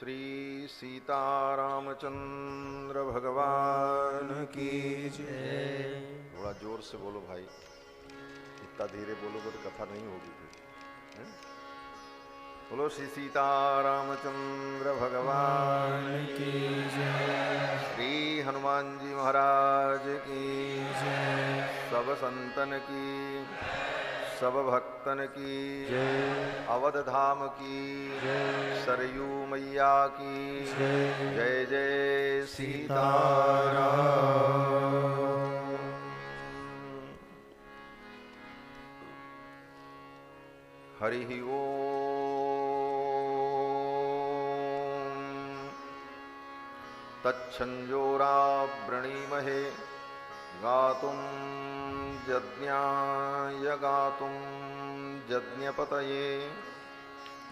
श्री सीतारामचंद्र भगवान की जय। थोड़ा जोर से बोलो भाई, इतना धीरे बोलोगे तो कथा नहीं होगी फिर। बोलो श्री सीतारामचंद्र भगवान की जय। श्री हनुमान जी महाराज की जय। सब संतन की, सब भक्तन की जय। अवध धाम की जय। सरयू मैया की जय। जय जय सीताराम। हरि ओम। तच्छंजोरावृणीमहे गातुं यज्ञाय गातुं यज्ञपतये।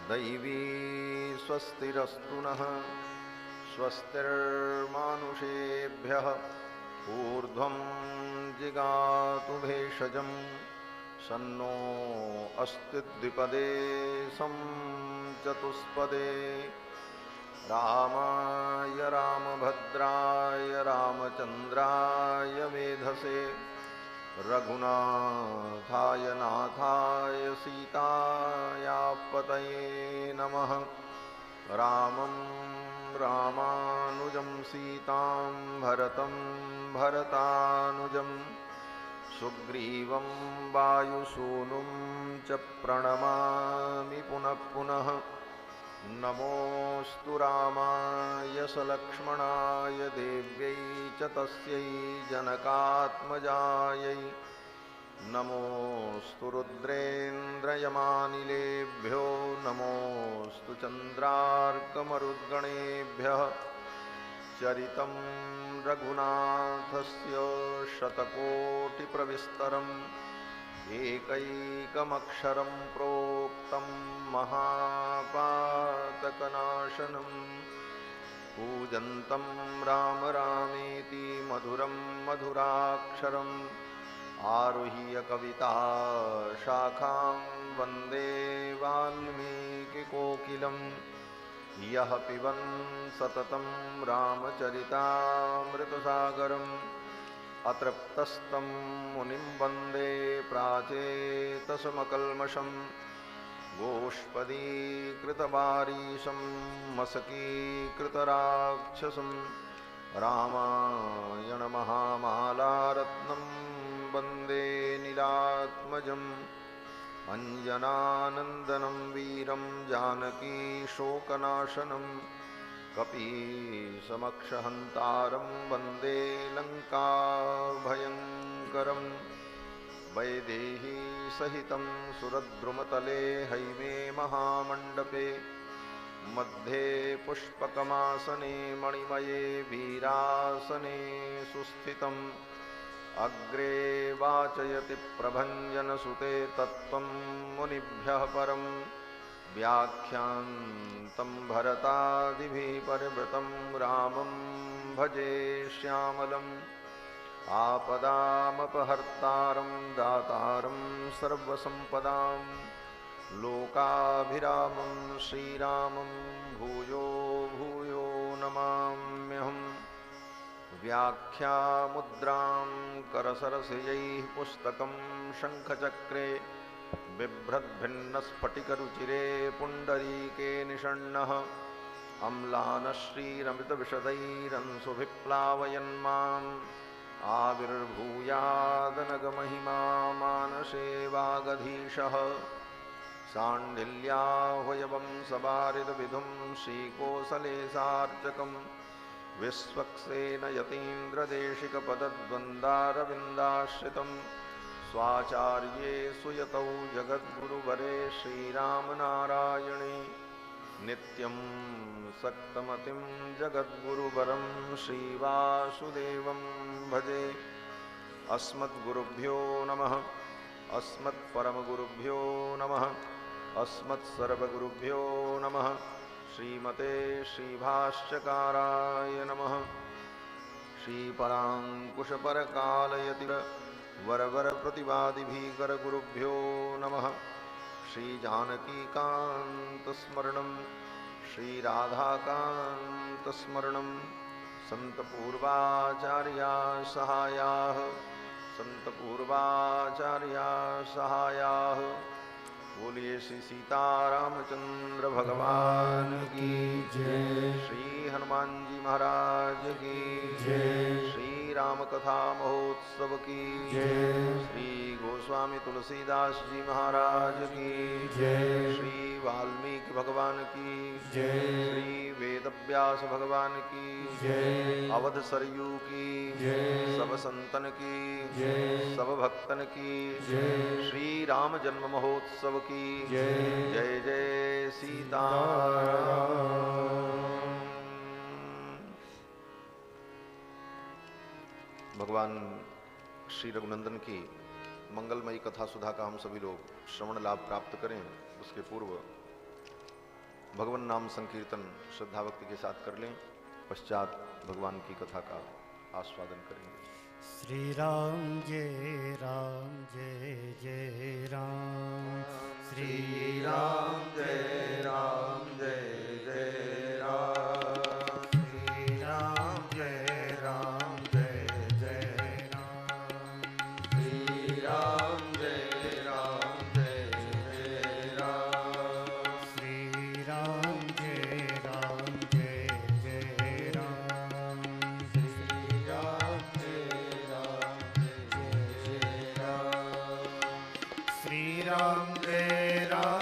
दैवी स्वस्तिरस्तु नः स्वस्तिर्मानुषेभ्यः। ऊर्ध्वं जिगातु भेषजं सन्नो अस्ति द्विपदे सं चतुष्पदे। रामाय रामभद्राय रामचन्द्राय वेधसे। रघुनाथाय नाथाय सीतायापतये नमः। रामं रामानुजं सीतां भरतं भरतानुजं। सुग्रीवं वायुसूनुं च प्रणमामि पुनः पुनः। नमोऽस्तु रामाय सलक्ष्मणाय देव्यै च तस्यै जनकात्मजायै। नमोऽस्तु रुद्रेन्द्रयमानिलेभ्यो नमोऽस्तु चन्द्रार्कमरुद्गणेभ्यः। चरितं रघुनाथस्य शतकोटिप्रविस्तरम् एकैकमक्षरं प्रोक्तं महापातकनाशनं। कूजन्तं राम रामेति मधुरं मधुराक्षरम्। आरुह्य कविता शाखां वन्दे वाल्मीकिकोकिलम्। यः पिबन् सततं रामचरितामृतसागरम्। अतृप्तस्तं मुनिं वन्दे प्राचेतसमकल्मषं। गोष्पदीकृतवारीशं मसकीकृतराक्षसं। रामायण महामालारत्नं वन्दे नीलात्मजम्। अञ्जनानन्दनं वीरं जानकी शोकनाशनं। कपीसमक्षहन्तारं वन्दे लङ्काभयङ्करम्। वैदेही सहितं सुरद्रुमतले हैमे महामण्डपे। मध्ये पुष्पकमासने मणिमये वीरासने सुस्थितम्। अग्रे वाचयति प्रभञ्जनसुते तत्त्वं मुनिभ्यः परम्। व्याख्यान्तं भरतादिभिः परिवृतं रामं भजे श्यामलम्। आपदामपहर्तारं दातारं सर्वसम्पदां। लोकाभिरामं श्रीरामं भूयो भूयो नमाम्यहम्। व्याख्यामुद्रां करसरसिजैः पुस्तकं शङ्खचक्रे। बिभ्रद्भिन्नस्फटिकरुचिरे पुण्डरीके निषण्णः। अम्लानश्रीरमितविशदैरंशुभिप्लावयन्माम्। आविर्भूयादनगमहिमा मानसे वागधीशः। साण्डिल्याह्वयवं सवारिदविधुं श्रीकोसलेशार्चकम्। विश्वक्सेन यतीन्द्रदेशिकपदद्वन्द्वारविन्दाश्रितम्। स्वाचार्ये सुयतौ जगद्गुरुवरे श्रीरामनारायणे। नित्यं सक्तमतिं जगद्गुरुवरं श्रीवासुदेवं भजे। अस्मद्गुरुभ्यो नमः। अस्मत्परमगुरुभ्यो नमः। अस्मत्सर्वगुरुभ्यो नमः। श्रीमते श्रीभाष्यकाराय नमः। श्रीपराङ्कुशपरकालयति वरवर प्रतिवादिभीकरगुरुभ्यो नमः। श्रीजानकीकान्तस्मरणं श्री राधाकांत स्मरणम संत पूर्वाचार्या सहायाः संत पूर्वाचार्या सहायाः। बोलिए श्री सीतारामचंद्र भगवान की जय। श्री हनुमान जी महाराज की जय। श्री राम कथा महोत्सव की जय। श्री गोस्वामी तुलसीदास जी महाराज की जय। श्री वाल्मीकि भगवान की जय। श्री वेदव्यास भगवान की जय। अवध सरयू की जय। सब संतन की जय। सब भक्तन की जय। श्री राम जन्म महोत्सव की जय। जय जय सीताराम। भगवान श्री रघुनंदन की मंगलमयी कथा सुधा का हम सभी लोग श्रवण लाभ प्राप्त करें, उसके पूर्व भगवान नाम संकीर्तन श्रद्धा भक्ति के साथ कर लें, पश्चात भगवान की कथा का आस्वादन करेंगे। श्री राम जय जय राम। श्री राम जय जय राम। श्री राम जय जय राम। श्री राम जय जय राम। श्री राम जय जय राम। श्री राम जय श्री राम जय जय राम। श्री राम जय जय राम।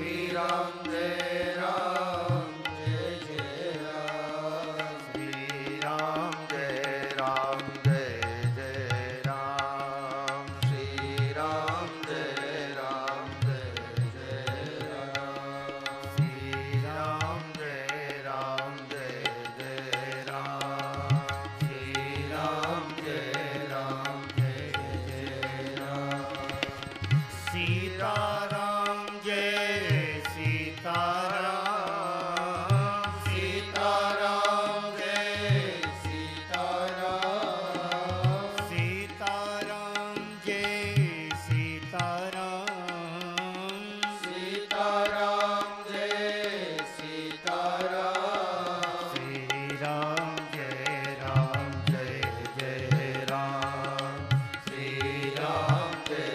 श्री राम जय जय राम। श्री राम जय जय राम। श्री राम जय जय राम। श्री राम जय सीताराम जय सीताराम। सीताराम जय सीताराम। सीताराम जय सीताराम। सीताराम जय सीताराम। श्री राम जय जय राम। श्री राम जय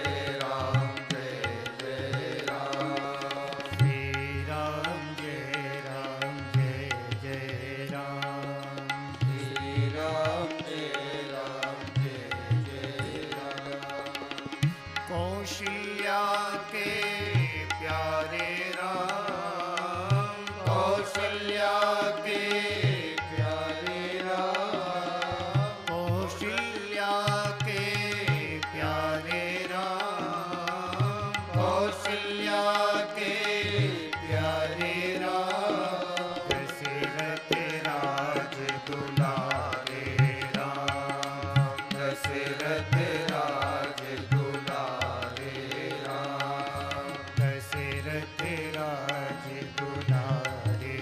कौशल्या के प्यारे राम। कौशल्या के प्यारे राम। कौशल्या के प्यारे राम। कौशल्या के प्यारे राम। दशरथ राज दुलारे राम। दशरथ राज दुलारे राम। दशरथ राज दुलारे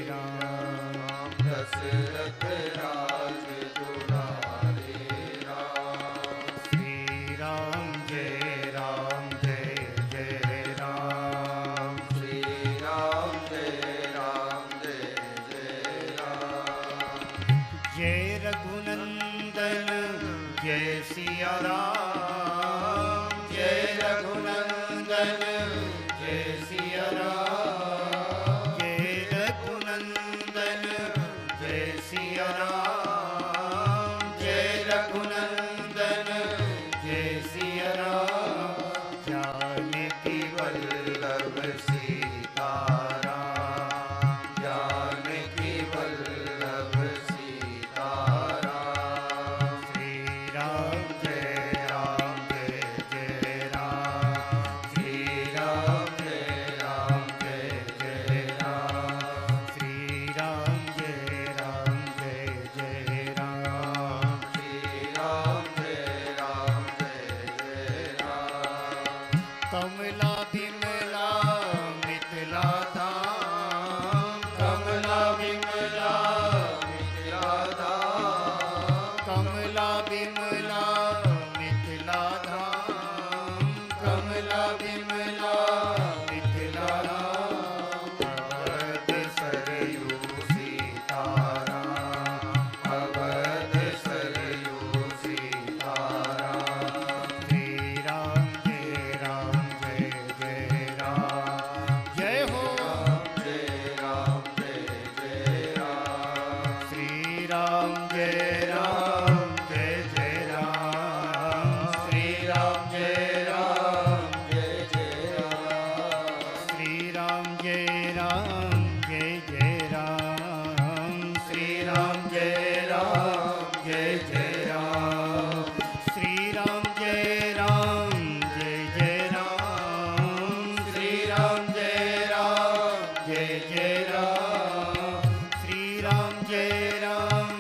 राम। दशरथ राज दुलारे राम। श्री राम जय जय राम। श्री राम जय जय राम। जय रघुनंदन जय सिया राम। जय रघुनंदन जय सिया राम। जय रघुनंदन जय सिया राम। जय रघुनंदन जय सिया राम। जानकी वल्लभ सीताराम। जानकी वल्लभ सीताराम। श्री राम जय जय राम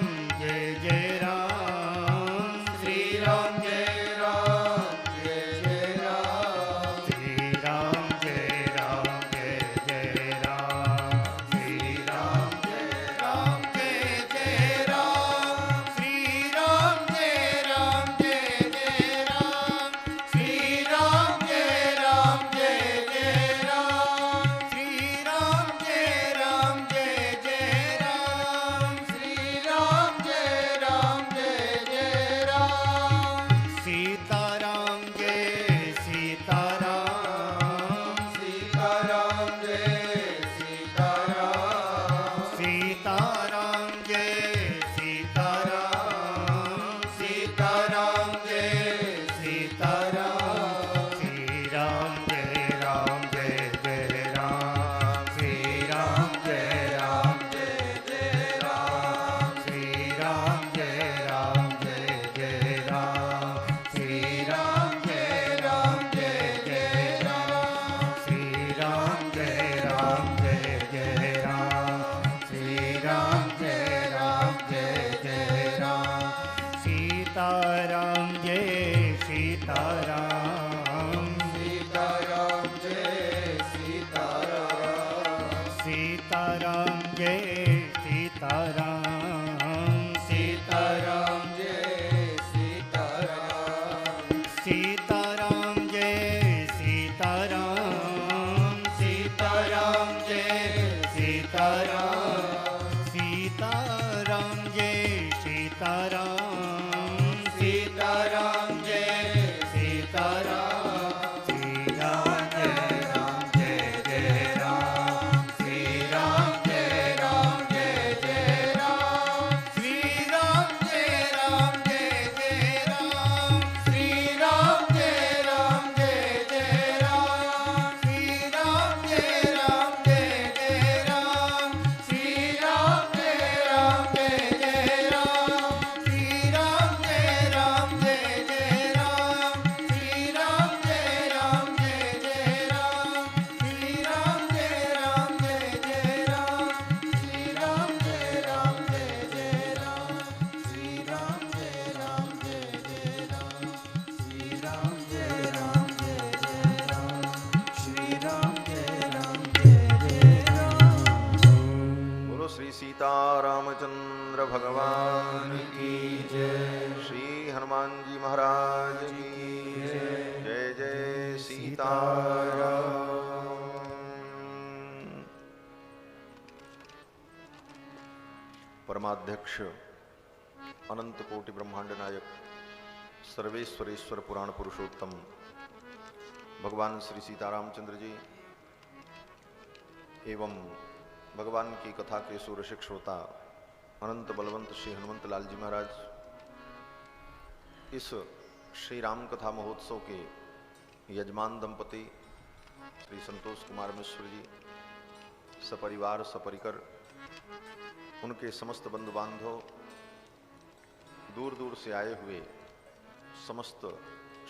जय जय राम श्री राम जय राम जय जय राम श्री राम जय राम जय जय राम श्री राम जय राम जय जय राम श्री राम जय राम जय जय राम श्री राम जय राम जय जय राम श्री राम जय राम जय जय राम श्री राम जय राम जय जय राम सीताराम जय सीताराम सीताराम जय सीताराम सीताराम जय सीताराम सीताराम जय सीताराम श्री राम जय राम जय जय राम श्री राम जय राम जय जय राम श्री राम जय राम जय जय राम श्री राम जय राम जय जय राम श्री राम जय राम जय जय राम श्री राम जय राम जय जय राम सीताराम जय सीताराम सीताराम जय सीताराम सीताराम जय सीताराम सीताराम जय सीताराम सीताराम जय सीताराम सीताराम जय सीताराम सीताराम जय सीताराम सीताराम जय सीताराम श्री राम जय राम जय जय राम श्री राम जय राम जय जय राम श्री राम जय राम जय जय राम श्री राम जय राम जय जय राम श्री राम जय राम जय जय राम श्री राम जय राम जय जय राम श्री राम जय राम जय जय राम श्री राम जय राम जय जय राम श्री राम जय राम जय जय राम श्री राम जय राम जय जय राम श्री राम जय राम जय जय राम श्री राम जय राम जय जय राम श्री राम जय राम जय जय राम बोलो श्री सीतारामचंद्र भगवान की जय। श्री हनुमान जी महाराज की जय। जय जय सीताराम। परमाध्यक्ष अनंत कोटि ब्रह्मांड नायक सर्वेश्वरेश्वर पुराण पुरुषोत्तम भगवान श्री सीतारामचंद्र जी एवं भगवान की कथा के सुरसिक श्रोता अनंत बलवंत श्री हनुमंत लाल जी महाराज इस श्री राम कथा महोत्सव के यजमान दंपति श्री संतोष कुमार मिश्र जी सपरिवार सपरिकर उनके समस्त बंधु बांधव दूर दूर से आए हुए समस्त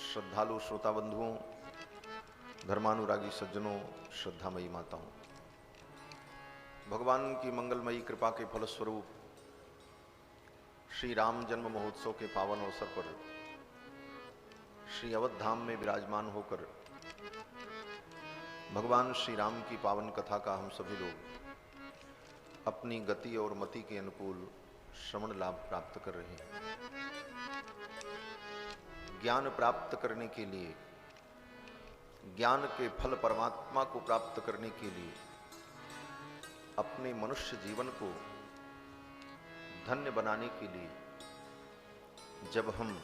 श्रद्धालु श्रोता बंधुओं धर्मानुरागी सज्जनों श्रद्धामयी माताओं, भगवान की मंगलमयी कृपा के फलस्वरूप श्री राम जन्म महोत्सव के पावन अवसर पर श्री अवध धाम में विराजमान होकर भगवान श्री राम की पावन कथा का हम सभी लोग अपनी गति और मति के अनुकूल श्रवण लाभ प्राप्त कर रहे हैं। ज्ञान प्राप्त करने के लिए, ज्ञान के फल परमात्मा को प्राप्त करने के लिए अपने मनुष्य जीवन को धन्य बनाने के लिए जब हम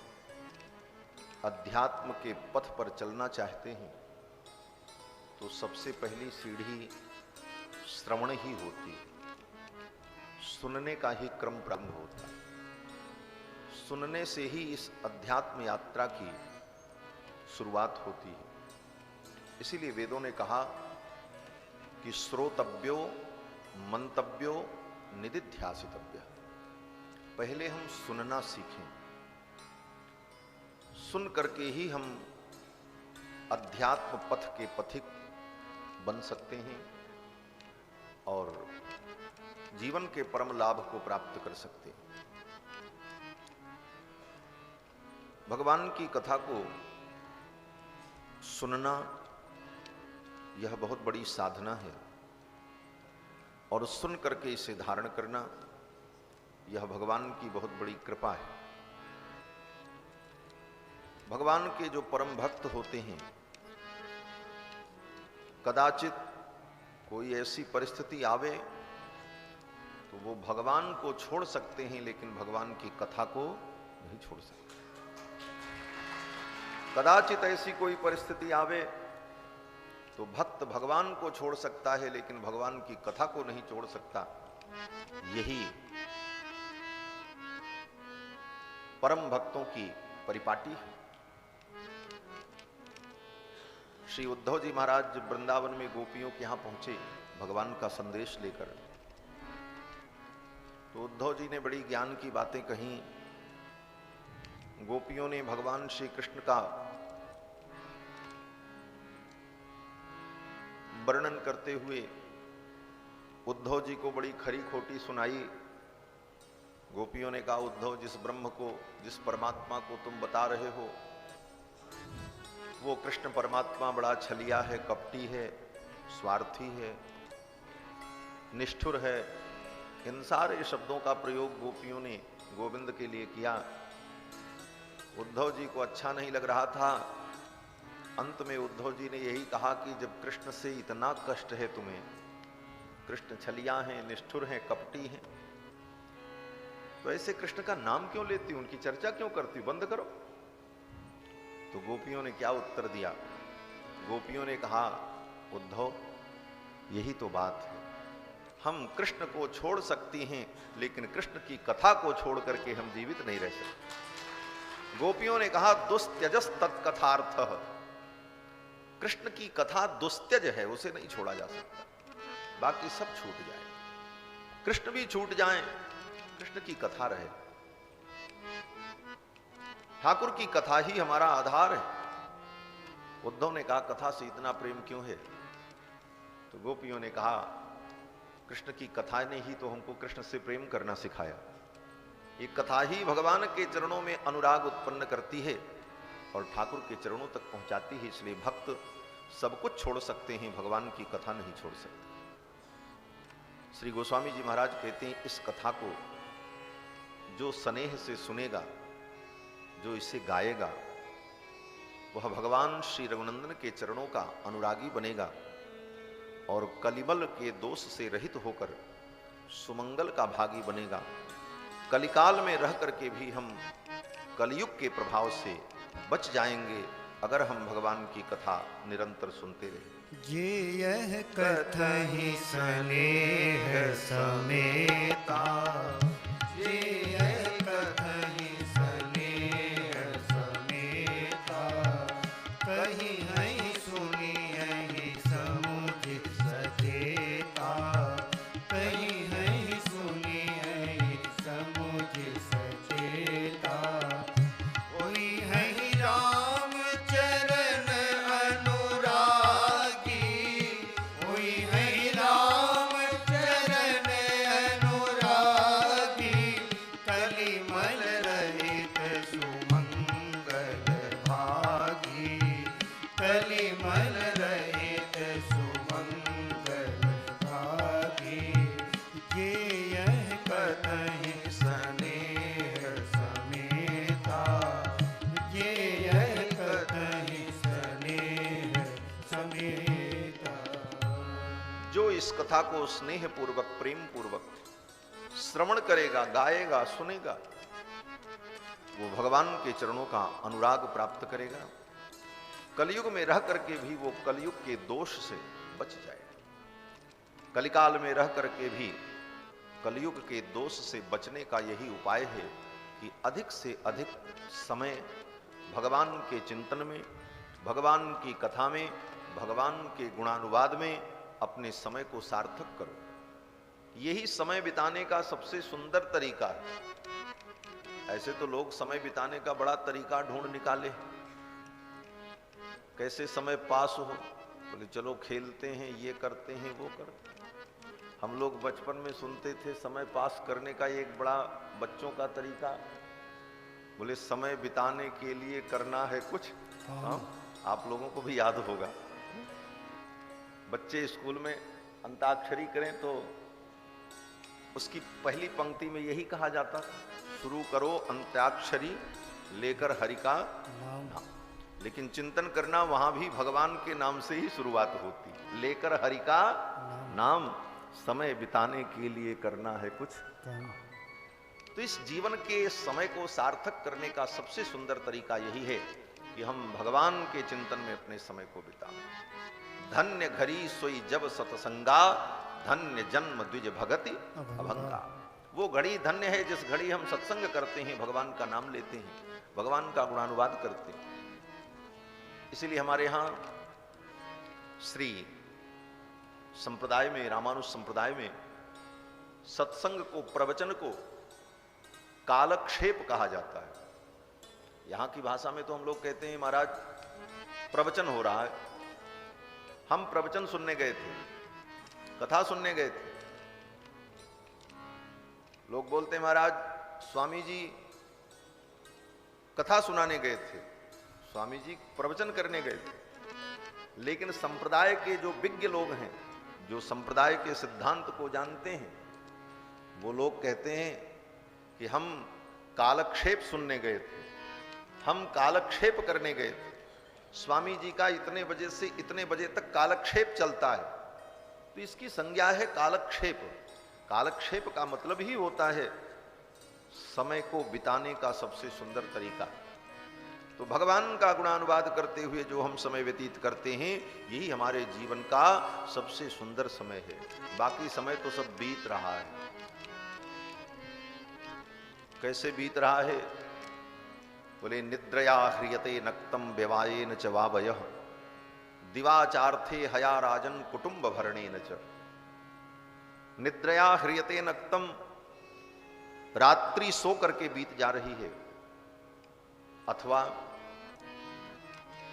अध्यात्म के पथ पर चलना चाहते हैं तो सबसे पहली सीढ़ी श्रवण ही होती है। सुनने का ही क्रम प्रारंभ होता है। सुनने से ही इस अध्यात्म यात्रा की शुरुआत होती है। इसीलिए वेदों ने कहा कि श्रोतव्यो मंतव्यो निदिध्यासितव्य। पहले हम सुनना सीखें, सुन करके ही हम अध्यात्म पथ के पथिक बन सकते हैं और जीवन के परम लाभ को प्राप्त कर सकते हैं। भगवान की कथा को सुनना यह बहुत बड़ी साधना है और सुन करके इसे धारण करना यह भगवान की बहुत बड़ी कृपा है। भगवान के जो परम भक्त होते हैं, कदाचित कोई ऐसी परिस्थिति आवे तो वो भगवान को छोड़ सकते हैं, लेकिन भगवान की कथा को नहीं छोड़ सकते। कदाचित ऐसी कोई परिस्थिति आवे तो भक्त भगवान को छोड़ सकता है, लेकिन भगवान की कथा को नहीं छोड़ सकता। यही परम भक्तों की परिपाटी है। श्री उद्धव जी महाराज वृंदावन में गोपियों के यहां पहुंचे भगवान का संदेश लेकर। तो उद्धव जी ने बड़ी ज्ञान की बातें कही। गोपियों ने भगवान श्री कृष्ण का वर्णन करते हुए उद्धव जी को बड़ी खरी खोटी सुनाई। गोपियों ने कहा, उद्धव, जिस ब्रह्म को, जिस परमात्मा को तुम बता रहे हो, वो कृष्ण परमात्मा बड़ा छलिया है, कपटी है, स्वार्थी है, निष्ठुर है। इन सारे शब्दों का प्रयोग गोपियों ने गोविंद के लिए किया। उद्धव जी को अच्छा नहीं लग रहा था। अंत में उद्धव जी ने यही कहा कि जब कृष्ण से इतना कष्ट है तुम्हें, कृष्ण छलिया हैं, निष्ठुर हैं, कपटी हैं, तो ऐसे कृष्ण का नाम क्यों लेती, उनकी चर्चा क्यों करती, बंद करो। तो गोपियों ने क्या उत्तर दिया? गोपियों ने कहा, उद्धव, यही तो बात है, हम कृष्ण को छोड़ सकती हैं, लेकिन कृष्ण की कथा को छोड़ करके हम जीवित नहीं रह सकते। गोपियों ने कहा, दुस्त्यजस तत्कथार्थः, कृष्ण की कथा दुस्त्यज है, उसे नहीं छोड़ा जा सकता। बाकी सब छूट जाए, कृष्ण भी छूट जाएं, कृष्ण की कथा रहे। ठाकुर की कथा ही हमारा आधार है। उद्धव ने कहा, कथा से इतना प्रेम क्यों है? तो गोपियों ने कहा, कृष्ण की कथा ने ही तो हमको कृष्ण से प्रेम करना सिखाया। ये कथा ही भगवान के चरणों में अनुराग उत्पन्न करती है और ठाकुर के चरणों तक पहुंचाती है। इसलिए भक्त सब कुछ छोड़ सकते हैं, भगवान की कथा नहीं छोड़ सकते। श्री गोस्वामी जी महाराज कहते हैं, इस कथा को जो स्नेह से सुनेगा, जो इसे गाएगा, वह भगवान श्री रघुनंदन के चरणों का अनुरागी बनेगा और कलिमल के दोष से रहित होकर सुमंगल का भागी बनेगा। कलिकाल में रह करके भी हम कलयुग के प्रभाव से बच जाएंगे अगर हम भगवान की कथा निरंतर सुनते रहे। ये यह कथहि स्नेह समेता, ये यह कथहि स्नेह समेता, कहीं नहीं सुनी यही समुझ सचेता, कहीं नहीं सुनी यही समुझ सचेता। कोई है राम चरण अनुरागी, कोई है राम चरण अनुरागी, कलिमल रहित सुमंगल भागी, कलिमल रहित सुमंगल भागी। ये यह कथहि स्नेह समेता, ये यह कथहि स्नेह समेता। जो इस कथा को स्नेह पूर्वक, प्रेम पूर्वक श्रवण करेगा, गाएगा, सुनेगा, वो भगवान के चरणों का अनुराग प्राप्त करेगा। कलयुग में रह करके भी वो कलयुग के दोष से बच जाएगा। कलिकाल में रह करके भी कलयुग के दोष से बचने का यही उपाय है कि अधिक से अधिक समय भगवान के चिंतन में, भगवान की कथा में, भगवान के गुणानुवाद में अपने समय को सार्थक करो। यही समय बिताने का सबसे सुंदर तरीका है। ऐसे तो लोग समय बिताने का बड़ा तरीका ढूंढ निकाले, कैसे समय पास हो, बोले चलो खेलते हैं, ये करते हैं, वो करते हैं। हम लोग बचपन में सुनते थे समय पास करने का एक बड़ा बच्चों का तरीका, बोले समय बिताने के लिए करना है कुछ। हाँ, आप लोगों को भी याद होगा, बच्चे स्कूल में अंताक्षरी करें तो उसकी पहली पंक्ति में यही कहा जाता, शुरू करो अंताक्षरी लेकर हरि का नाम। लेकिन चिंतन करना वहां भी भगवान के नाम से ही शुरुआत होती, लेकर हरि का नाम, समय बिताने के लिए करना है कुछ। तो इस जीवन के समय को सार्थक करने का सबसे सुंदर तरीका यही है कि हम भगवान के चिंतन में अपने समय को बिताएं। धन्य घड़ी सोई जब सतसंगा, धन्य जन्म द्विज भगति अभंगा। वो घड़ी धन्य है जिस घड़ी हम सत्संग करते हैं, भगवान का नाम लेते हैं, भगवान का गुणानुवाद करते हैं। इसीलिए हमारे यहां श्री संप्रदाय में, रामानुज संप्रदाय में सत्संग को, प्रवचन को कालक्षेप कहा जाता है। यहां की भाषा में तो हम लोग कहते हैं महाराज प्रवचन हो रहा है, हम प्रवचन सुनने गए थे, कथा सुनने गए थे। लोग बोलते हैं महाराज स्वामी जी कथा सुनाने गए थे, स्वामी जी प्रवचन करने गए थे। लेकिन संप्रदाय के जो विज्ञ लोग हैं, जो संप्रदाय के सिद्धांत को जानते हैं, वो लोग कहते हैं कि हम कालक्षेप सुनने गए थे, हम कालक्षेप करने गए थे। स्वामी जी का इतने बजे से इतने बजे तक कालक्षेप चलता है, तो इसकी संज्ञा है कालक्षेप। कालक्षेप का मतलब ही होता है समय को बिताने का सबसे सुंदर तरीका। तो भगवान का गुणानुवाद करते हुए जो हम समय व्यतीत करते हैं, यही हमारे जीवन का सबसे सुंदर समय है। बाकी समय तो सब बीत रहा है। कैसे बीत रहा है? बोले निद्रया ह्रियते नक्तम व्यवायेन च वावयः, दिवाचार्थे हया राजन कुटुंब भरणेन च। निद्रया ह्रियते नक्तम, रात्रि सो करके बीत जा रही है, अथवा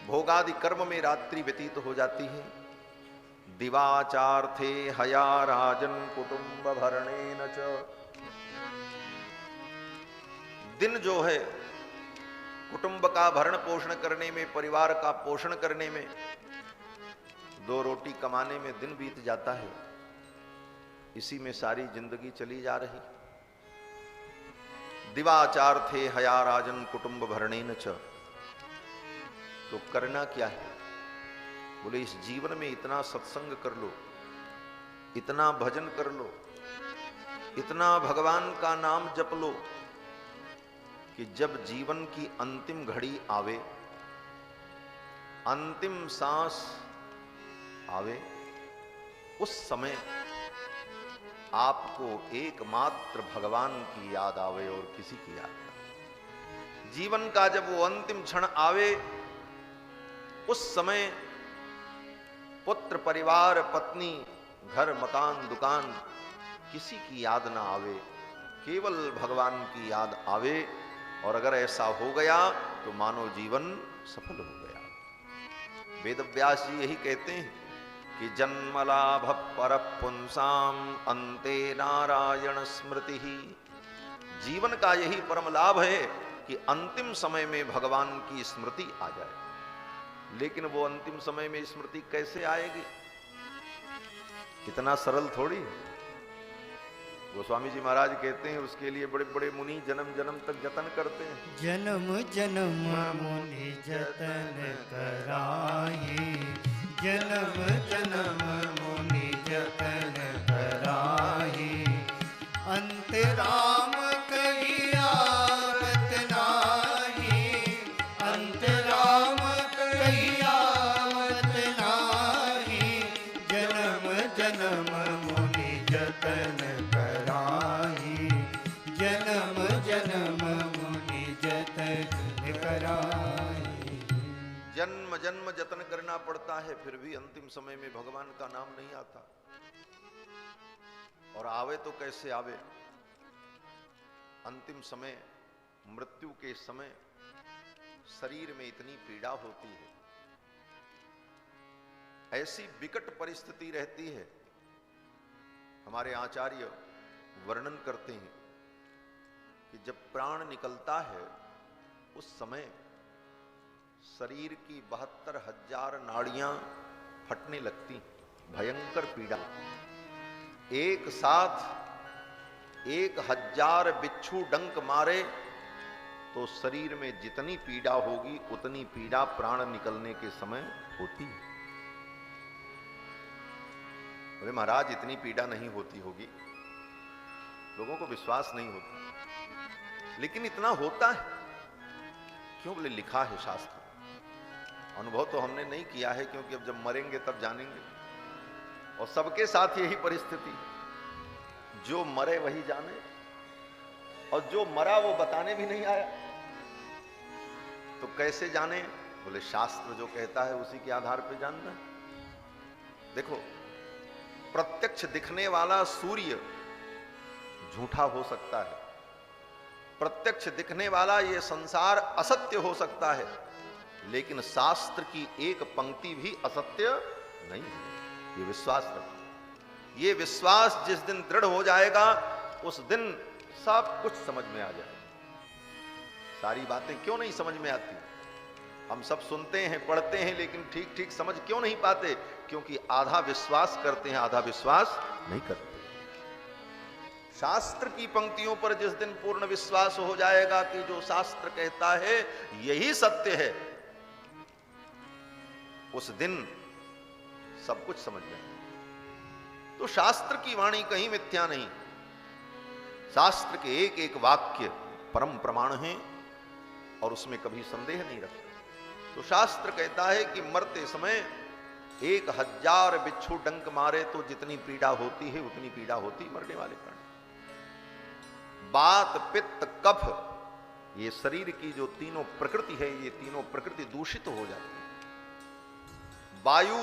भोगादि कर्म में रात्रि व्यतीत हो जाती है। दिवाचार्थे हया राजन कुटुंब भरणेन च। दिन जो है कुटुंब का भरण पोषण करने में, परिवार का पोषण करने में, दो रोटी कमाने में दिन बीत जाता है, इसी में सारी जिंदगी चली जा रही। दिवाचार्थे हया राजन कुटुंब भरणेन च। तो करना क्या है? बोले इस जीवन में इतना सत्संग कर लो, इतना भजन कर लो, इतना भगवान का नाम जप लो कि जब जीवन की अंतिम घड़ी आवे, अंतिम सांस आवे, उस समय आपको एकमात्र भगवान की याद आवे और किसी की याद ना। जीवन का जब वो अंतिम क्षण आवे, उस समय पुत्र, परिवार, पत्नी, घर, मकान, दुकान, किसी की याद ना आवे, केवल भगवान की याद आवे। और अगर ऐसा हो गया तो मानो जीवन सफल हो गया। वेदव्यास जी यही कहते हैं कि जन्मलाभ पर पुंसाम अंते नारायण स्मृति ही। जीवन का यही परम लाभ है कि अंतिम समय में भगवान की स्मृति आ जाए। लेकिन वो अंतिम समय में स्मृति कैसे आएगी? इतना सरल थोड़ी। गोस्वामी जी महाराज कहते हैं उसके लिए बड़े बड़े मुनि जन्म जन्म तक जतन करते हैं। जन्म जन्म मुनि जतन कराए, जन्म जन्म मुनि जतन कराए, अंतराम कहिया आवत नाही, अंतराम कहिया आवत नाही, जन्म जन्म मुनि जतन कराए, जन्म जन्म मुनि जतन कराए। जन्म जन्म जतन करना पड़ता है, फिर भी अंतिम समय में भगवान का नाम नहीं आता। और आवे तो कैसे आवे? अंतिम समय, मृत्यु के समय शरीर में इतनी पीड़ा होती है, ऐसी विकट परिस्थिति रहती है हमारे आचार्य वर्णन करते हैं कि जब प्राण निकलता है उस समय शरीर की 72,000 नाड़ियां फटने लगती, भयंकर पीड़ा। एक साथ 1,000 बिच्छू डंक मारे तो शरीर में जितनी पीड़ा होगी उतनी पीड़ा प्राण निकलने के समय होती है। बोले महाराज इतनी पीड़ा नहीं होती होगी, लोगों को विश्वास नहीं होता, लेकिन इतना होता है क्यों? बोले लिखा है शास्त्र। अनुभव तो हमने नहीं किया है, क्योंकि अब जब मरेंगे तब जानेंगे, और सबके साथ यही परिस्थिति, जो मरे वही जाने, और जो मरा वो बताने भी नहीं आया, तो कैसे जाने? बोले शास्त्र जो कहता है उसी के आधार पर जानना है। देखो, प्रत्यक्ष दिखने वाला सूर्य झूठा हो सकता है, प्रत्यक्ष दिखने वाला ये संसार असत्य हो सकता है, लेकिन शास्त्र की एक पंक्ति भी असत्य नहीं है। ये विश्वास रखो। ये विश्वास जिस दिन दृढ़ हो जाएगा उस दिन सब कुछ समझ में आ जाएगा। सारी बातें क्यों नहीं समझ में आती? हम सब सुनते हैं, पढ़ते हैं, लेकिन ठीक ठीक समझ क्यों नहीं पाते? क्योंकि आधा विश्वास करते हैं, आधा विश्वास नहीं करते। शास्त्र की पंक्तियों पर जिस दिन पूर्ण विश्वास हो जाएगा कि जो शास्त्र कहता है यही सत्य है, उस दिन सब कुछ समझ जाएगा। तो शास्त्र की वाणी कहीं मिथ्या नहीं, शास्त्र के एक एक वाक्य परम प्रमाण हैं और उसमें कभी संदेह नहीं रखते। तो शास्त्र कहता है कि मरते समय 1,000 बिच्छू डंक मारे तो जितनी पीड़ा होती है उतनी पीड़ा होती मरने वाले प्राणी। बात, पित्त, कफ, ये शरीर की जो तीनों प्रकृति है, ये तीनों प्रकृति दूषित हो जाती है। वायु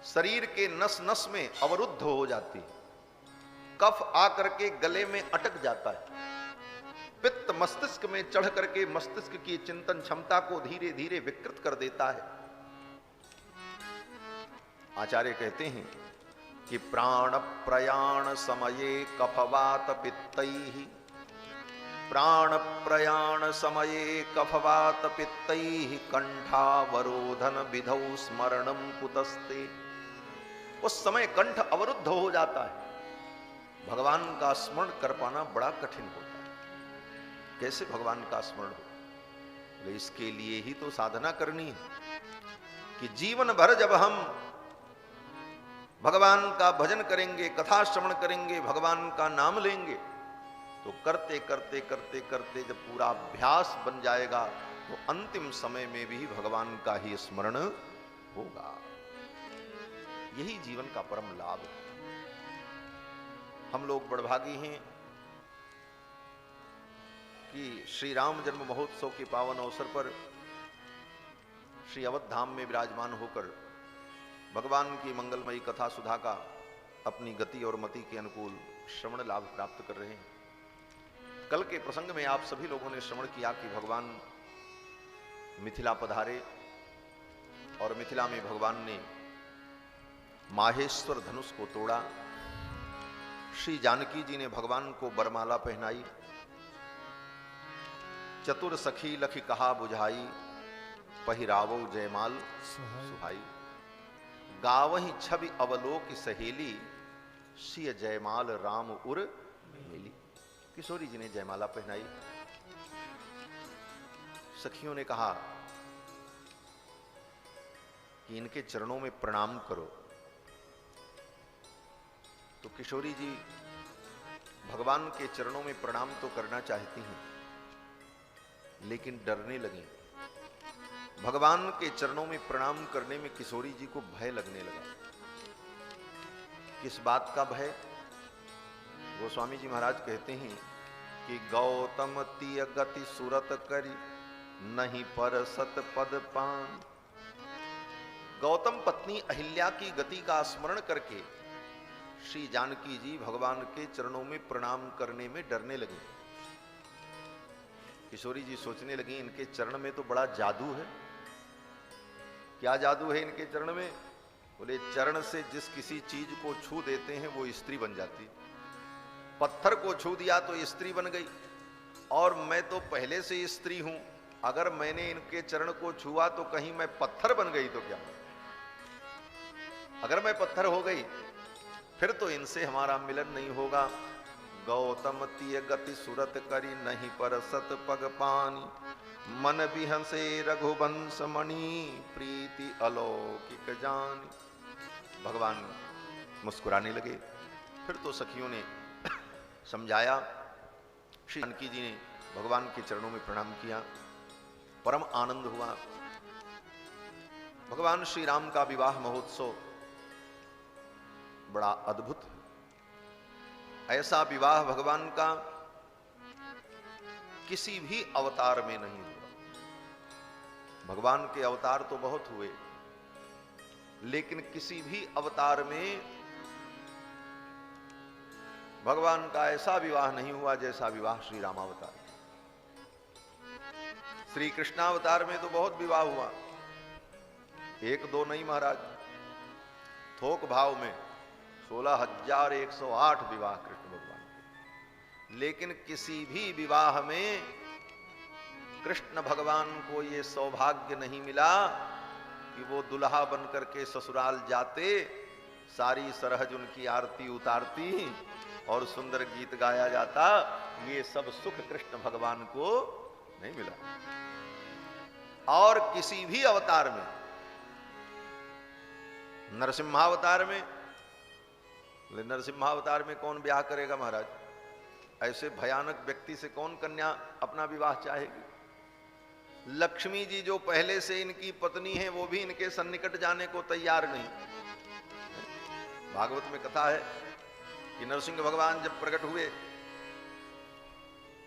शरीर के नस नस में अवरुद्ध हो जाती है, कफ आकर के गले में अटक जाता है, पित्त मस्तिष्क में चढ़ करके मस्तिष्क की चिंतन क्षमता को धीरे धीरे विकृत कर देता है। आचार्य कहते हैं कि प्राण प्रयाण समये कफवात पित्तैः, प्राण प्रयाण समये कफवात पित्तैः कंठावरोधन विधौ स्मरणम कुतस्ते। उस समय कंठ अवरुद्ध हो जाता है, भगवान का स्मरण कर पाना बड़ा कठिन होता है। कैसे भगवान का स्मरण हो? इसके लिए ही तो साधना करनी है कि जीवन भर जब हम भगवान का भजन करेंगे, कथा श्रवण करेंगे, भगवान का नाम लेंगे, तो करते करते करते करते जब पूरा अभ्यास बन जाएगा तो अंतिम समय में भी भगवान का ही स्मरण होगा। यही जीवन का परम लाभ है। हम लोग बड़भागी हैं कि श्री राम जन्म महोत्सव के पावन अवसर पर श्री अवध धाम में विराजमान होकर भगवान की मंगलमयी कथा सुधा का अपनी गति और मति के अनुकूल श्रवण लाभ प्राप्त कर रहे हैं। कल के प्रसंग में आप सभी लोगों ने श्रवण किया कि भगवान मिथिला पधारे और मिथिला में भगवान ने माहेश्वर धनुष को तोड़ा। श्री जानकी जी ने भगवान को बरमाला पहनाई। चतुर सखी लखी कहा बुझाई, पहिरावो जयमाल सुहाई। गावही छवि अवलोक सहेली, सिय जयमाल राम उर मेली। किशोरी जी ने जयमाला पहनाई। सखियों ने कहा कि इनके चरणों में प्रणाम करो। तो किशोरी जी भगवान के चरणों में प्रणाम तो करना चाहती हैं, लेकिन डरने लगी। भगवान के चरणों में प्रणाम करने में किशोरी जी को भय लगने लगा। किस बात का भय? गोस्वामी जी महाराज कहते हैं कि गौतम तिय गति सुरत करी, नहीं पर सत पद पान। गौतम पत्नी अहिल्या की गति का स्मरण करके श्री जानकी जी भगवान के चरणों में प्रणाम करने में डरने लगी। किशोरी जी सोचने लगी इनके चरण में तो बड़ा जादू है। क्या जादू है इनके चरण में? बोले चरण से जिस किसी चीज को छू देते हैं वो स्त्री बन जाती। पत्थर को छू दिया तो स्त्री बन गई, और मैं तो पहले से स्त्री हूं, अगर मैंने इनके चरण को छुआ तो कहीं मैं पत्थर बन गई तो क्या? अगर मैं पत्थर हो गई फिर तो इनसे हमारा मिलन नहीं होगा। गौतम तिय गति सुरत करी नहीं पर सत पग पानी, मन बिहसे रघुवंश मणि प्रीति अलौकिक जानी। भगवान मुस्कुराने लगे। फिर तो सखियों ने समझाया। श्री जानकी जी ने भगवान के चरणों में प्रणाम किया, परम आनंद हुआ। भगवान श्री राम का विवाह महोत्सव बड़ा अद्भुत, ऐसा विवाह भगवान का किसी भी अवतार में नहीं हुआ। भगवान के अवतार तो बहुत हुए, लेकिन किसी भी अवतार में भगवान का ऐसा विवाह नहीं हुआ जैसा विवाह श्री रामावतार। श्री कृष्णावतार में तो बहुत विवाह हुआ, एक दो नहीं महाराज, थोक भाव में 16,108 विवाह कृष्ण भगवान के। लेकिन किसी भी विवाह में कृष्ण भगवान को ये सौभाग्य नहीं मिला कि वो दुल्हा बनकर के ससुराल जाते, सारी सरहज उनकी आरती उतारती और सुंदर गीत गाया जाता। ये सब सुख कृष्ण भगवान को नहीं मिला। और किसी भी अवतार में, नरसिम्हावतार में, नरसिम्हावतार में कौन ब्याह करेगा महाराज? ऐसे भयानक व्यक्ति से कौन कन्या अपना विवाह चाहेगी? लक्ष्मी जी जो पहले से इनकी पत्नी है वो भी इनके सन्निकट जाने को तैयार नहीं। भागवत में कथा है कि नरसिंह भगवान जब प्रकट हुए,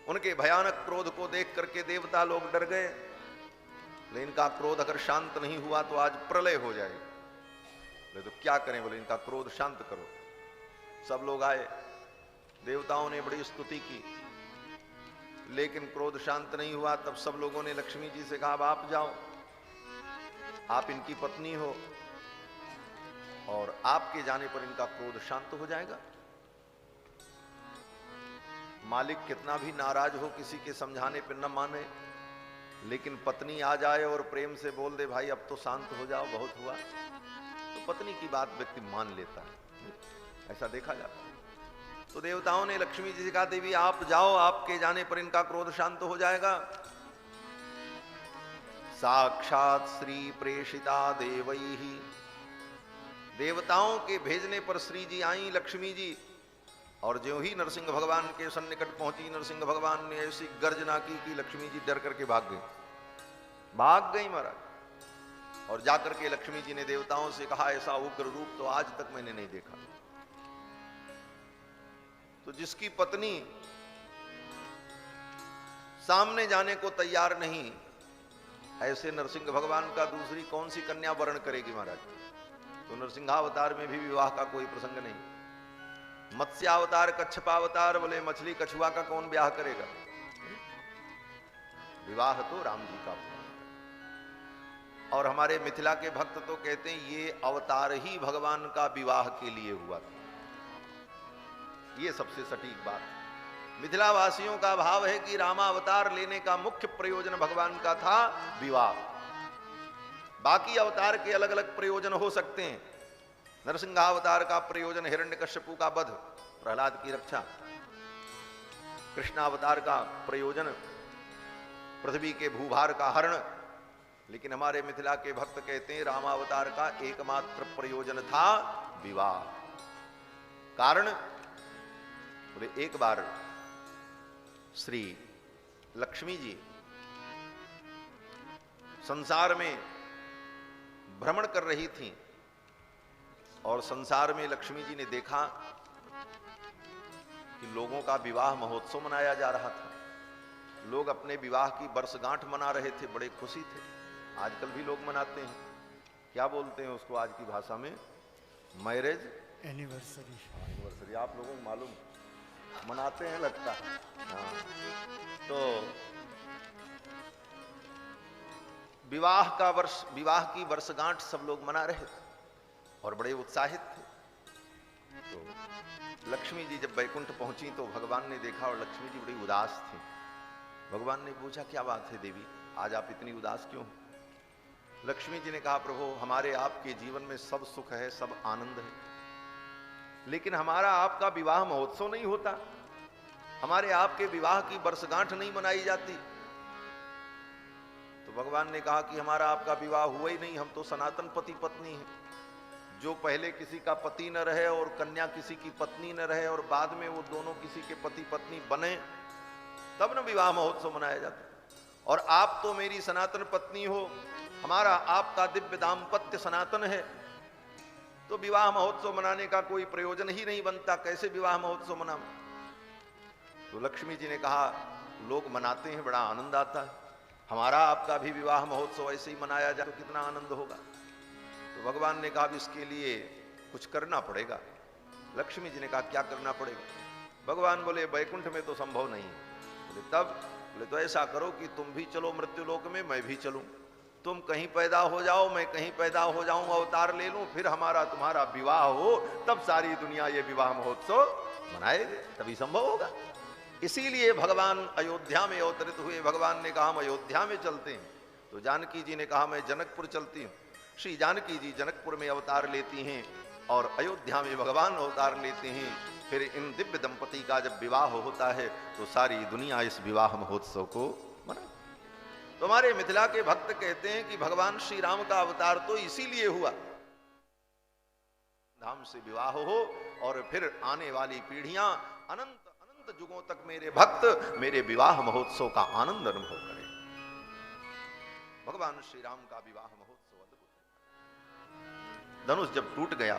उनके भयानक क्रोध को देख करके देवता लोग डर गए। लेकिन इनका क्रोध अगर शांत नहीं हुआ तो आज प्रलय हो जाएगी। बोले तो क्या करें? बोले इनका क्रोध शांत करो। सब लोग आए, देवताओं ने बड़ी स्तुति की, लेकिन क्रोध शांत नहीं हुआ। तब सब लोगों ने लक्ष्मी जी से कहा, अब आप जाओ, आप इनकी पत्नी हो और आपके जाने पर इनका क्रोध शांत हो जाएगा। मालिक कितना भी नाराज हो, किसी के समझाने पर न माने, लेकिन पत्नी आ जाए और प्रेम से बोल दे, भाई अब तो शांत हो जाओ, बहुत हुआ, तो पत्नी की बात व्यक्ति मान लेता है। ऐसा देखा जाता है। तो देवताओं ने लक्ष्मी जी से कहा, देवी आप जाओ, आपके जाने पर इनका क्रोध शांत हो जाएगा। साक्षात श्री प्रेषिता देवैहि, देवताओं के भेजने पर श्री जी आई लक्ष्मी जी, और ज्यों ही नरसिंह भगवान के सन्निकट पहुंची, नरसिंह भगवान ने ऐसी गर्जना की कि लक्ष्मी जी डर करके भाग गई महाराज। और जाकर के लक्ष्मी जी ने देवताओं से कहा, ऐसा उग्र रूप तो आज तक मैंने नहीं देखा। तो जिसकी पत्नी सामने जाने को तैयार नहीं, ऐसे नरसिंह भगवान का दूसरी कौन सी कन्या वर्ण करेगी महाराज? तो नरसिंहावतार में भी विवाह का कोई प्रसंग नहीं। मत्स्यावतार, कच्छपावतार, बोले मछली कछुआ का कौन ब्याह करेगा? विवाह तो राम जी का। और हमारे मिथिला के भक्त तो कहते हैं ये अवतार ही भगवान का विवाह के लिए हुआ था। ये सबसे सटीक बात। मिथिला वासियों का भाव है कि रामावतार लेने का मुख्य प्रयोजन भगवान का था विवाह। बाकी अवतार के अलग अलग प्रयोजन हो सकते हैं। नरसिंहावतार का प्रयोजन हिरण्यकश्यपु का वध, प्रहलाद की रक्षा। कृष्णावतार का प्रयोजन पृथ्वी के भूभार का हरण। लेकिन हमारे मिथिला के भक्त कहते हैं रामावतार का एकमात्र प्रयोजन था विवाह। कारण बोले एक बार श्री लक्ष्मी जी संसार में भ्रमण कर रही थीं, और संसार में लक्ष्मी जी ने देखा कि लोगों का विवाह महोत्सव मनाया जा रहा था। लोग अपने विवाह की वर्षगांठ मना रहे थे, बड़े खुशी थे। आजकल भी लोग मनाते हैं, क्या बोलते हैं उसको आज की भाषा में? Marriage anniversary. आप लोगों को मालूम, मनाते हैं लगता है। हाँ, तो विवाह की वर्षगांठ सब लोग मना रहे थे। और बड़े उत्साहित थे। तो लक्ष्मी जी जब बैकुंठ पहुंची तो भगवान ने देखा और लक्ष्मी जी बड़ी उदास थी। भगवान ने पूछा, क्या बात है देवी, आज आप इतनी उदास क्यों? लक्ष्मी जी ने कहा, प्रभु हमारे आपके जीवन में सब सुख है, सब आनंद है, लेकिन हमारा आपका विवाह महोत्सव नहीं होता, हमारे आपके विवाह की वर्षगांठ नहीं मनाई जाती। तो भगवान ने कहा कि हमारा आपका विवाह हुआ ही नहीं, हम तो सनातन पति पत्नी हैं। जो पहले किसी का पति न रहे और कन्या किसी की पत्नी न रहे और बाद में वो दोनों किसी के पति पत्नी बने, तब न विवाह महोत्सव मनाया जाता। और आप तो मेरी सनातन पत्नी हो, हमारा आपका दिव्य दाम्पत्य सनातन है, तो विवाह महोत्सव मनाने का कोई प्रयोजन ही नहीं बनता, कैसे विवाह महोत्सव मनाऊं? तो लक्ष्मी जी ने कहा, लोग मनाते हैं, बड़ा आनंद आता है, हमारा आपका भी विवाह महोत्सव ऐसे ही मनाया जाए तो कितना आनंद होगा। तो भगवान ने कहा, इसके लिए कुछ करना पड़ेगा। लक्ष्मी जी ने कहा, क्या करना पड़ेगा? भगवान बोले, बैकुंठ में तो संभव नहीं है। बोले तब? बोले तो ऐसा करो कि तुम भी चलो मृत्युलोक में, मैं भी चलूं, तुम कहीं पैदा हो जाओ, मैं कहीं पैदा हो जाऊं, अवतार ले लूं, फिर हमारा तुम्हारा विवाह हो, तब सारी दुनिया ये विवाह महोत्सव मनाएगी, तभी संभव होगा। इसीलिए भगवान अयोध्या में अवतरित हुए। भगवान ने कहा, हम अयोध्या में चलते हैं। तो जानकी जी ने कहा, मैं जनकपुर चलती हूँ। श्री जानकी जी जनकपुर में अवतार लेती हैं और अयोध्या में भगवान अवतार लेते हैं। फिर इन दिव्य दंपति का जब विवाह होता है तो सारी दुनिया इस विवाह महोत्सव को मना। तो हमारे मिथिला के भक्त कहते हैं कि भगवान श्री राम का अवतार तो इसीलिए हुआ, धाम से विवाह हो और फिर आने वाली पीढ़ियां अनंत अनंत युगों तक मेरे भक्त मेरे विवाह महोत्सव का आनंद अनुभव करें। भगवान श्री राम का विवाह महोत्सव अद्भुत है। धनुष जब टूट गया,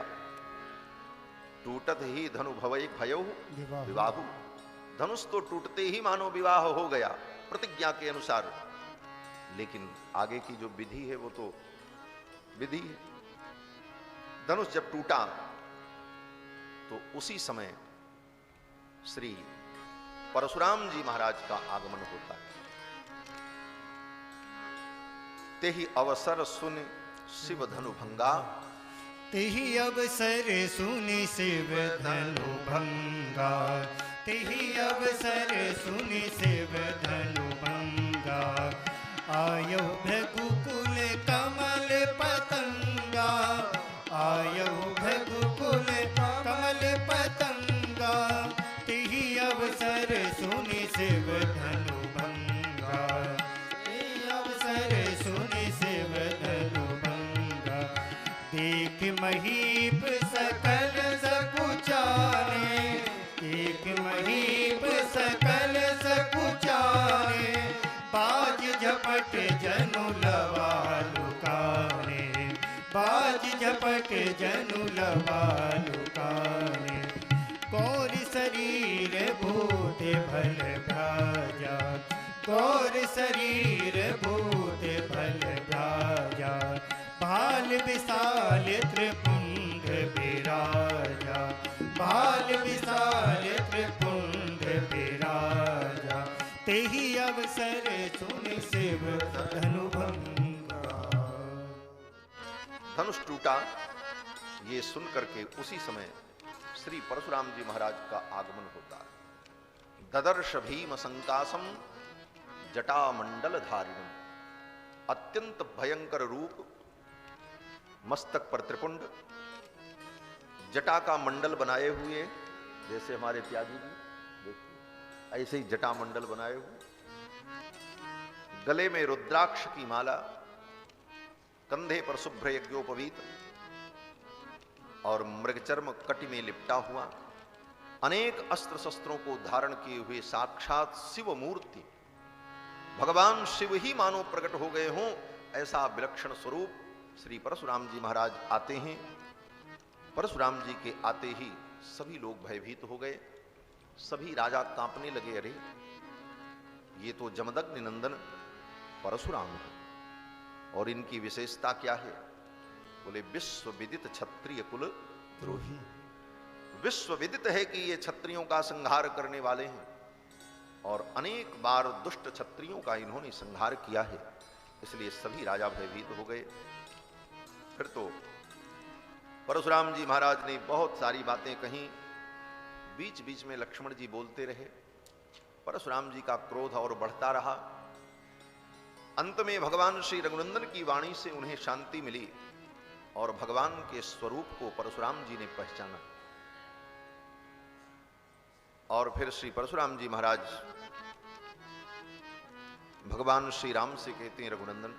टूटत ही धनु भवै भयो विवाहु, धनुष तो टूटते ही मानो विवाह हो गया प्रतिज्ञा के अनुसार। लेकिन आगे की जो विधि है वो तो विधि है। धनुष जब टूटा तो उसी समय श्री परशुराम जी महाराज का आगमन होता है। तेहि अवसर सुन शिव धनु भंगा, तेहि अवसर सुनि शिव धनु भंगा, तेहि अवसर सुनि शिव धनु भंगा, आयो भृगुकुल कमल पतंगा, आयो भृगुकुल कमल पतंगा, तेहि अवसर सुनि शिव धनु भंगा, तेहि अवसर सुनि शिव धनु भंगा, देख महीप सकल सकुचारे, देख महीप सकल सकुचारे, बाज झपट जनु लवा लुकारे, बाज झपट जनु लवा लुकारे, गौर शरीर भूत भल भाजा, गौर शरीर भूत भल भाजा, भाल विशाल त्रिपुंड विराजा, भाल विशाल त्रिपुंड विराजा, तेहि अवसर सुन शिव धनु भंगा। धनुष टूटा ये सुन करके उसी समय श्री परशुराम जी महाराज का आगमन होता है। ददर्श भीम संकासम जटा मंडल धारिणम, अत्यंत भयंकर रूप, मस्तक पर त्रिपुंड, जटा का मंडल बनाए हुए, जैसे हमारे त्यागी जी देखिए ऐसे ही जटा मंडल बनाए हुए, गले में रुद्राक्ष की माला, कंधे पर शुभ्र यज्ञोपवीत और मृगचर्म कटि में लिपटा हुआ, अनेक अस्त्र शस्त्रों को धारण किए हुए साक्षात शिव मूर्ति, भगवान शिव ही मानो प्रकट हो गए हों ऐसा विलक्षण स्वरूप श्री परशुराम जी महाराज आते हैं। परशुराम जी के आते ही सभी लोग भयभीत हो गए, सभी राजा कांपने लगे, अरे ये तो जमदग्नि नंदन परशुराम है। और इनकी विशेषता क्या है? बोले विश्व विदित क्षत्रिय कुल द्रोही, विश्व विदित है कि ये क्षत्रियों का संहार करने वाले हैं और अनेक बार दुष्ट क्षत्रियों का इन्होंने संहार किया है, इसलिए सभी राजा भयभीत हो गए। फिर तो परशुराम जी महाराज ने बहुत सारी बातें कहीं, बीच बीच में लक्ष्मण जी बोलते रहे। परशुराम जी का क्रोध और बढ़ता रहा। अंत में भगवान श्री रघुनंदन की वाणी से उन्हें शांति मिली और भगवान के स्वरूप को परशुराम जी ने पहचाना। और फिर श्री परशुराम जी महाराज भगवान श्री राम से कहते हैं, रघुनंदन,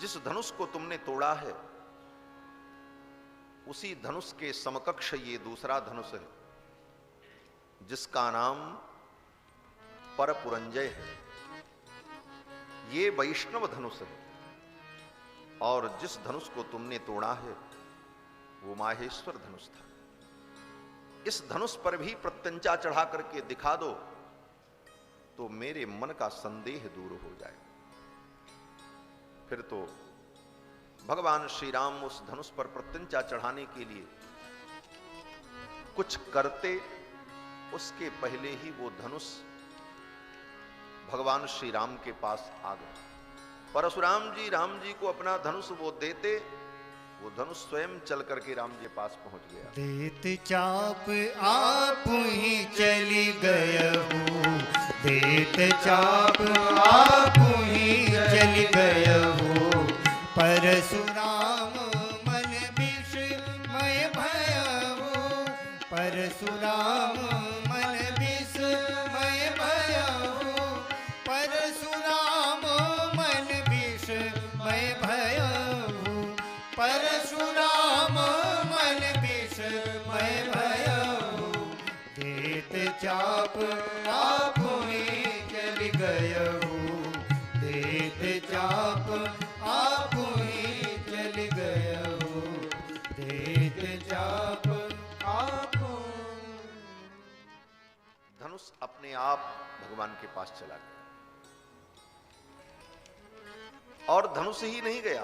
जिस धनुष को तुमने तोड़ा है उसी धनुष के समकक्ष ये दूसरा धनुष है, जिसका नाम परपुरंजय है। ये वैष्णव धनुष है। और जिस धनुष को तुमने तोड़ा है वो माहेश्वर धनुष था। इस धनुष पर भी प्रत्यंचा चढ़ा करके दिखा दो तो मेरे मन का संदेह दूर हो जाए। फिर तो भगवान श्री राम उस धनुष पर प्रत्यंचा चढ़ाने के लिए कुछ करते, उसके पहले ही वो धनुष भगवान श्री राम के पास आ गया। परशुराम जी राम जी को अपना धनुष वो देते, वो धनुष स्वयं चल करके राम जी के पास पहुंच गया। देत चाप आप ही चली गयहु, देत चाप आप ही चली गयहु, परशुराम मन विस्मय भयहु, परशुराम मन विस्मय भयहु, परशुराम मन विस्मय भयहु, परशुराम मन विस्मय भयहु, देत चाप आप ही चल गयहु, देत चाप आप ही चल गयहु, देत चाप आप। धनुष अपने आप भगवान के पास चला गया। और धनुष ही नहीं गया,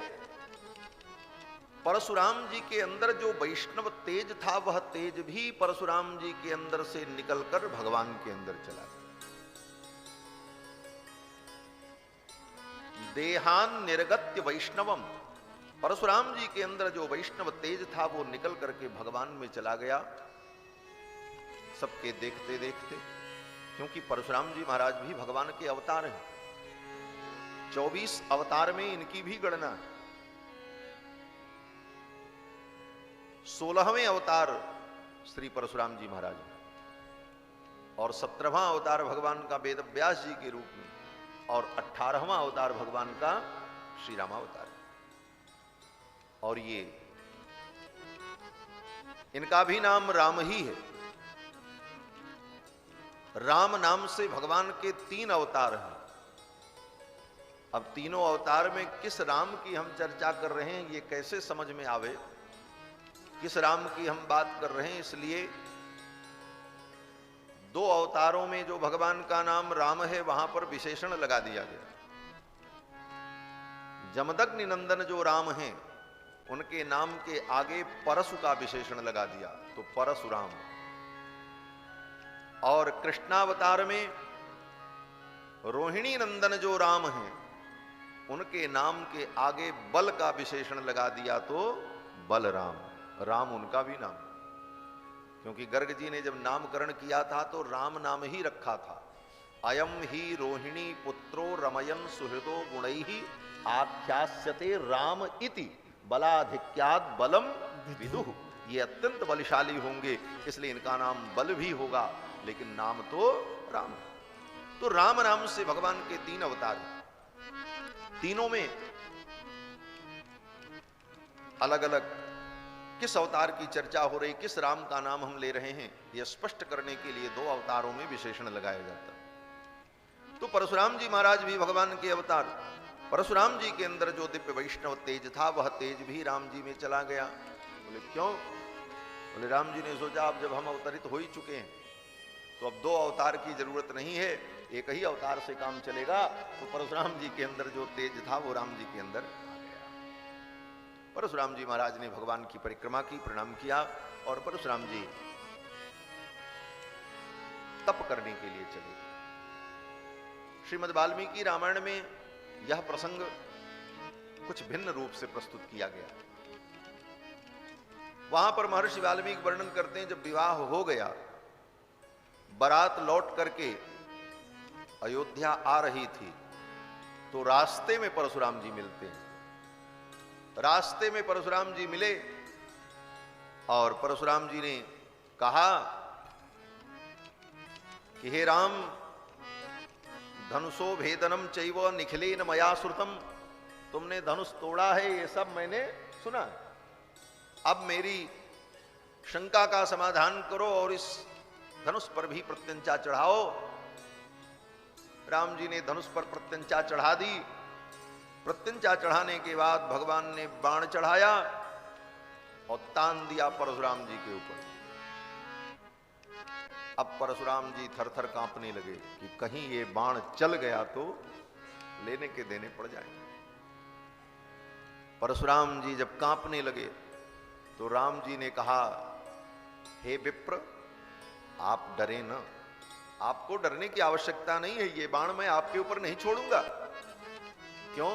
परशुराम जी के अंदर जो वैष्णव तेज था वह तेज भी परशुराम जी के अंदर से निकलकर भगवान के अंदर चला गया। देहान निर्गत्य वैष्णवम, परशुराम जी के अंदर जो वैष्णव तेज था वो निकल करके भगवान में चला गया। सबके देखते देखते, क्योंकि परशुराम जी महाराज भी भगवान के अवतार हैं, 24 अवतार में इनकी भी गणना है। 16वें अवतार श्री परशुराम जी महाराज और 17वां अवतार भगवान का वेद व्यास जी के रूप में और 18वां अवतार भगवान का श्री रामावतार। और ये इनका भी नाम राम ही है। राम नाम से भगवान के 3 अवतार हैं। अब तीनों अवतार में किस राम की हम चर्चा कर रहे हैं ये कैसे समझ में आवे, किस राम की हम बात कर रहे हैं, इसलिए 2 अवतारों में जो भगवान का नाम राम है वहां पर विशेषण लगा दिया गया। जमदग्नि नंदन जो राम हैं उनके नाम के आगे परशु का विशेषण लगा दिया तो परशुराम। और कृष्णावतार में रोहिणी नंदन जो राम हैं उनके नाम के आगे बल का विशेषण लगा दिया तो बलराम। राम उनका भी नाम, क्योंकि गर्ग जी ने जब नामकरण किया था तो राम नाम ही रखा था। अयम ही रोहिणी पुत्रो रमयन सुहृदो गुणैहि आख्यास्यते राम इति बलाधिक्याद बलम विदुः। ये अत्यंत बलशाली होंगे, इसलिए इनका नाम बल भी होगा, लेकिन नाम तो राम। तो राम नाम से भगवान के 3 अवतार हैं। तीनों में अलग अलग किस अवतार की चर्चा हो रही, किस राम का नाम हम ले रहे हैं, यह स्पष्ट करने के लिए 2 अवतारों में विशेषण लगाया जाता है। तो परशुराम जी महाराज भी भगवान के अवतार। परशुराम जी के अंदर जो दिव्य वैष्णव तेज था वह तेज भी राम जी में चला गया। बोले क्यों? बोले राम जी ने सोचा अब जब हम अवतरित हो ही चुके हैं तो अब 2 अवतार की जरूरत नहीं है, एक ही अवतार से काम चलेगा। तो परशुराम जी के अंदर जो तेज था वो राम जी के अंदर आ गया। परशुराम जी महाराज ने भगवान की परिक्रमा की, प्रणाम किया और परशुराम जी तप करने के लिए चले। श्रीमद् वाल्मीकि रामायण में यह प्रसंग कुछ भिन्न रूप से प्रस्तुत किया गया। वहां पर महर्षि वाल्मीकि वर्णन करते हैं, जब विवाह हो गया, बारात लौट करके अयोध्या आ रही थी, तो रास्ते में परशुराम जी मिलते हैं। रास्ते में परशुराम जी मिले और परशुराम जी ने कहा कि हे राम, धनुषो भेदनम चैव निखिलेन मया श्रुतम, तुमने धनुष तोड़ा है, ये सब मैंने सुना। अब मेरी शंका का समाधान करो और इस धनुष पर भी प्रत्यंचा चढ़ाओ। राम जी ने धनुष पर प्रत्यंचा चढ़ा दी। प्रत्यंचा चढ़ाने के बाद भगवान ने बाण चढ़ाया और तान दिया परशुराम जी के ऊपर। अब परशुराम जी थर थर कांपने लगे कि कहीं ये बाण चल गया तो लेने के देने पड़ जाएंगे। परशुराम जी जब कांपने लगे तो राम जी ने कहा, हे विप्र, आप डरे न, आपको डरने की आवश्यकता नहीं है, ये बाण मैं आपके ऊपर नहीं छोड़ूंगा। क्यों?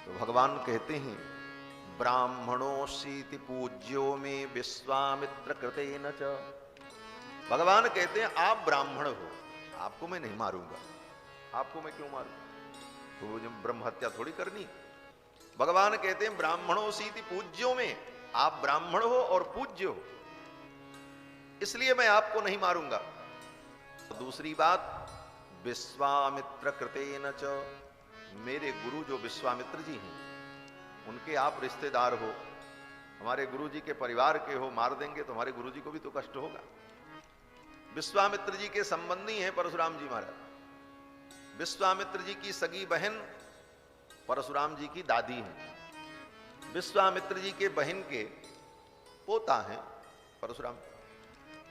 तो भगवान कहते हैं, ब्राह्मणोऽसीति पूज्यो में विश्वामित्र कृतेन च। भगवान कहते हैं आप ब्राह्मण हो, आपको मैं नहीं मारूंगा। आपको मैं क्यों मारूं? तो जब ब्रह्म हत्या थोड़ी करनी। भगवान कहते हैं ब्राह्मणोऽसीति पूज्यो में, आप ब्राह्मण हो और पूज्य हो, इसलिए मैं आपको नहीं मारूंगा। दूसरी बात, विश्वामित्र कृतेन च, मेरे गुरु जो विश्वामित्र जी हैं, उनके आप रिश्तेदार हो, हमारे गुरु जी के परिवार के हो, मार देंगे तो हमारे गुरु जी को भी तो कष्ट होगा। विश्वामित्र जी के संबंधी हैं परशुराम जी महाराज। विश्वामित्र जी की सगी बहन परशुराम जी की दादी हैं। विश्वामित्र जी के बहन के पोता हैं परशुराम।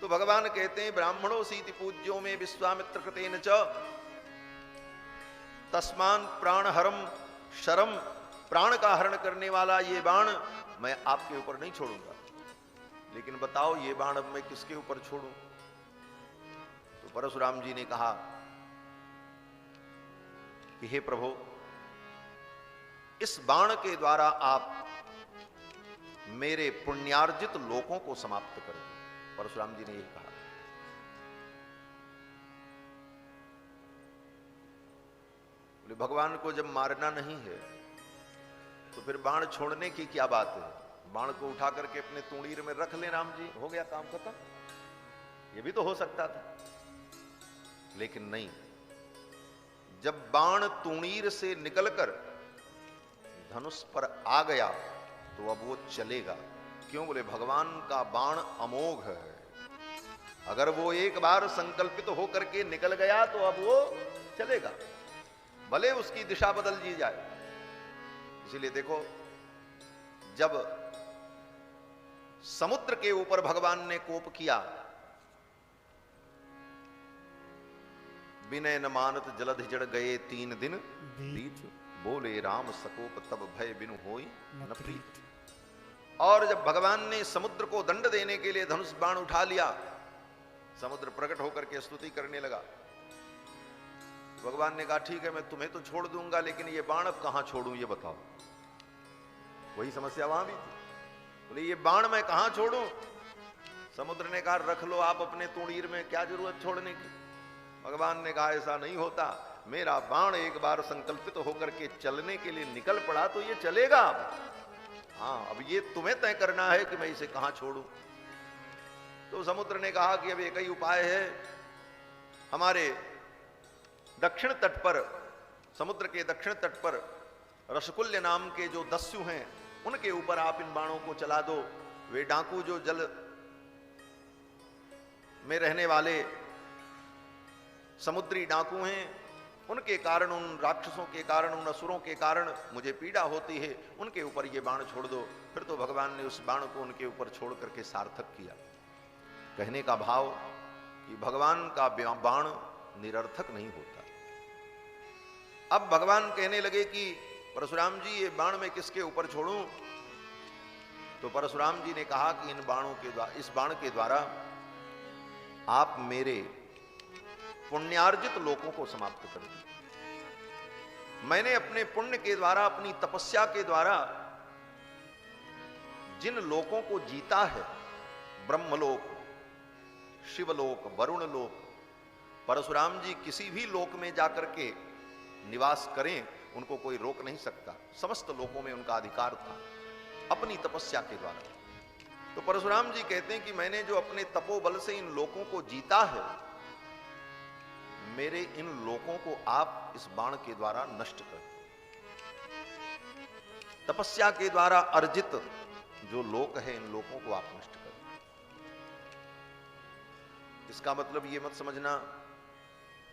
तो भगवान कहते हैं ब्राह्मणोऽसीति पूज्यो में विश्वामित्र कृतेन च, तस्मान प्राणहरम शरम, प्राण का हरण करने वाला ये बाण मैं आपके ऊपर नहीं छोड़ूंगा। लेकिन बताओ ये बाण अब मैं किसके ऊपर छोड़ूं? तो परशुराम जी ने कहा कि हे प्रभु, इस बाण के द्वारा आप मेरे पुण्यार्जित लोकों को समाप्त करें। परशुराम जी ने यही कहा। बोले भगवान को जब मारना नहीं है तो फिर बाण छोड़ने की क्या बात है? बाण को उठा करके अपने तूणीर में रख ले राम जी, हो गया काम खत्म। ये भी तो हो सकता था, लेकिन नहीं। जब बाण तूणीर से निकलकर धनुष पर आ गया तो अब वो चलेगा। क्यों? बोले भगवान का बाण अमोघ है। अगर वो एक बार संकल्पित होकर के निकल गया तो अब वो चलेगा, भले उसकी दिशा बदल दी जाए। इसीलिए देखो, जब समुद्र के ऊपर भगवान ने कोप किया, विनय न मानत जलधि जड़ गए 3 दिन बीत, बोले राम सकोप तब भय बिनु होई न प्रीत। और जब भगवान ने समुद्र को दंड देने के लिए धनुष बाण उठा लिया, समुद्र प्रकट होकर के स्तुति करने लगा। भगवान ने कहा ठीक है, मैं तुम्हें तो छोड़ दूंगा, लेकिन ये बाण अब कहां छोड़ूं ये बताओ। वही समस्या वहां भी थी। बोले ये बाण मैं कहां छोड़ूं? समुद्र ने कहा रख लो आप अपने तूणीर में, क्या जरूरत छोड़ने की। भगवान ने कहा ऐसा नहीं होता, मेरा बाण एक बार संकल्पित होकर के चलने के लिए निकल पड़ा तो ये चलेगा। हाँ, अब ये तुम्हें तय करना है कि मैं इसे कहां छोड़ूं। तो समुद्र ने कहा कि अब एक ही उपाय है, हमारे दक्षिण तट पर, समुद्र के दक्षिण तट पर रसकुल्य नाम के जो दस्यु हैं, उनके ऊपर आप इन बाणों को चला दो। वे डाकू जो जल में रहने वाले समुद्री डाकू हैं, उनके कारण, उन राक्षसों के कारण, उन असुरों के कारण मुझे पीड़ा होती है, उनके ऊपर ये बाण छोड़ दो। फिर तो भगवान ने उस बाण को उनके ऊपर छोड़ करके सार्थक किया। कहने का भाव कि भगवान का बाण निरर्थक नहीं होता। अब भगवान कहने लगे कि परशुराम जी ये बाण मैं किसके ऊपर छोड़ूं? तो परशुराम जी ने कहा कि इन बाणों के द्वारा, इस बाण के द्वारा आप मेरे पुण्यार्जित लोकों को समाप्त कर दिया। मैंने अपने पुण्य के द्वारा, अपनी तपस्या के द्वारा जिन लोकों को जीता है, ब्रह्मलोक, शिवलोक, वरुण लोक, परशुराम जी किसी भी लोक में जाकर के निवास करें, उनको कोई रोक नहीं सकता। समस्त लोकों में उनका अधिकार था अपनी तपस्या के द्वारा। तो परशुराम जी कहते हैं कि मैंने जो अपने तपोबल से इन लोकों को जीता है, मेरे इन लोकों को आप इस बाण के द्वारा नष्ट कर। तपस्या के द्वारा अर्जित जो लोक है, इन लोकों को आप नष्ट कर। इसका मतलब ये मत समझना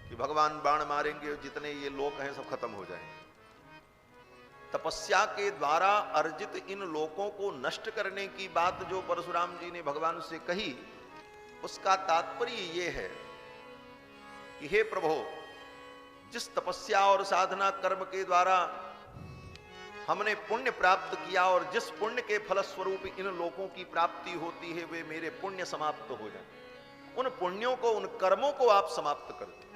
कि भगवान बाण मारेंगे और जितने ये लोक हैं सब खत्म हो जाएंगे। तपस्या के द्वारा अर्जित इन लोकों को नष्ट करने की बात जो परशुराम जी ने भगवान से कही, उसका तात्पर्य ये है कि हे प्रभु, जिस तपस्या और साधना कर्म के द्वारा हमने पुण्य प्राप्त किया और जिस पुण्य के फलस्वरूप इन लोकों की प्राप्ति होती है, वे मेरे पुण्य समाप्त हो जाए। उन पुण्यों को, उन कर्मों को आप समाप्त कर दो।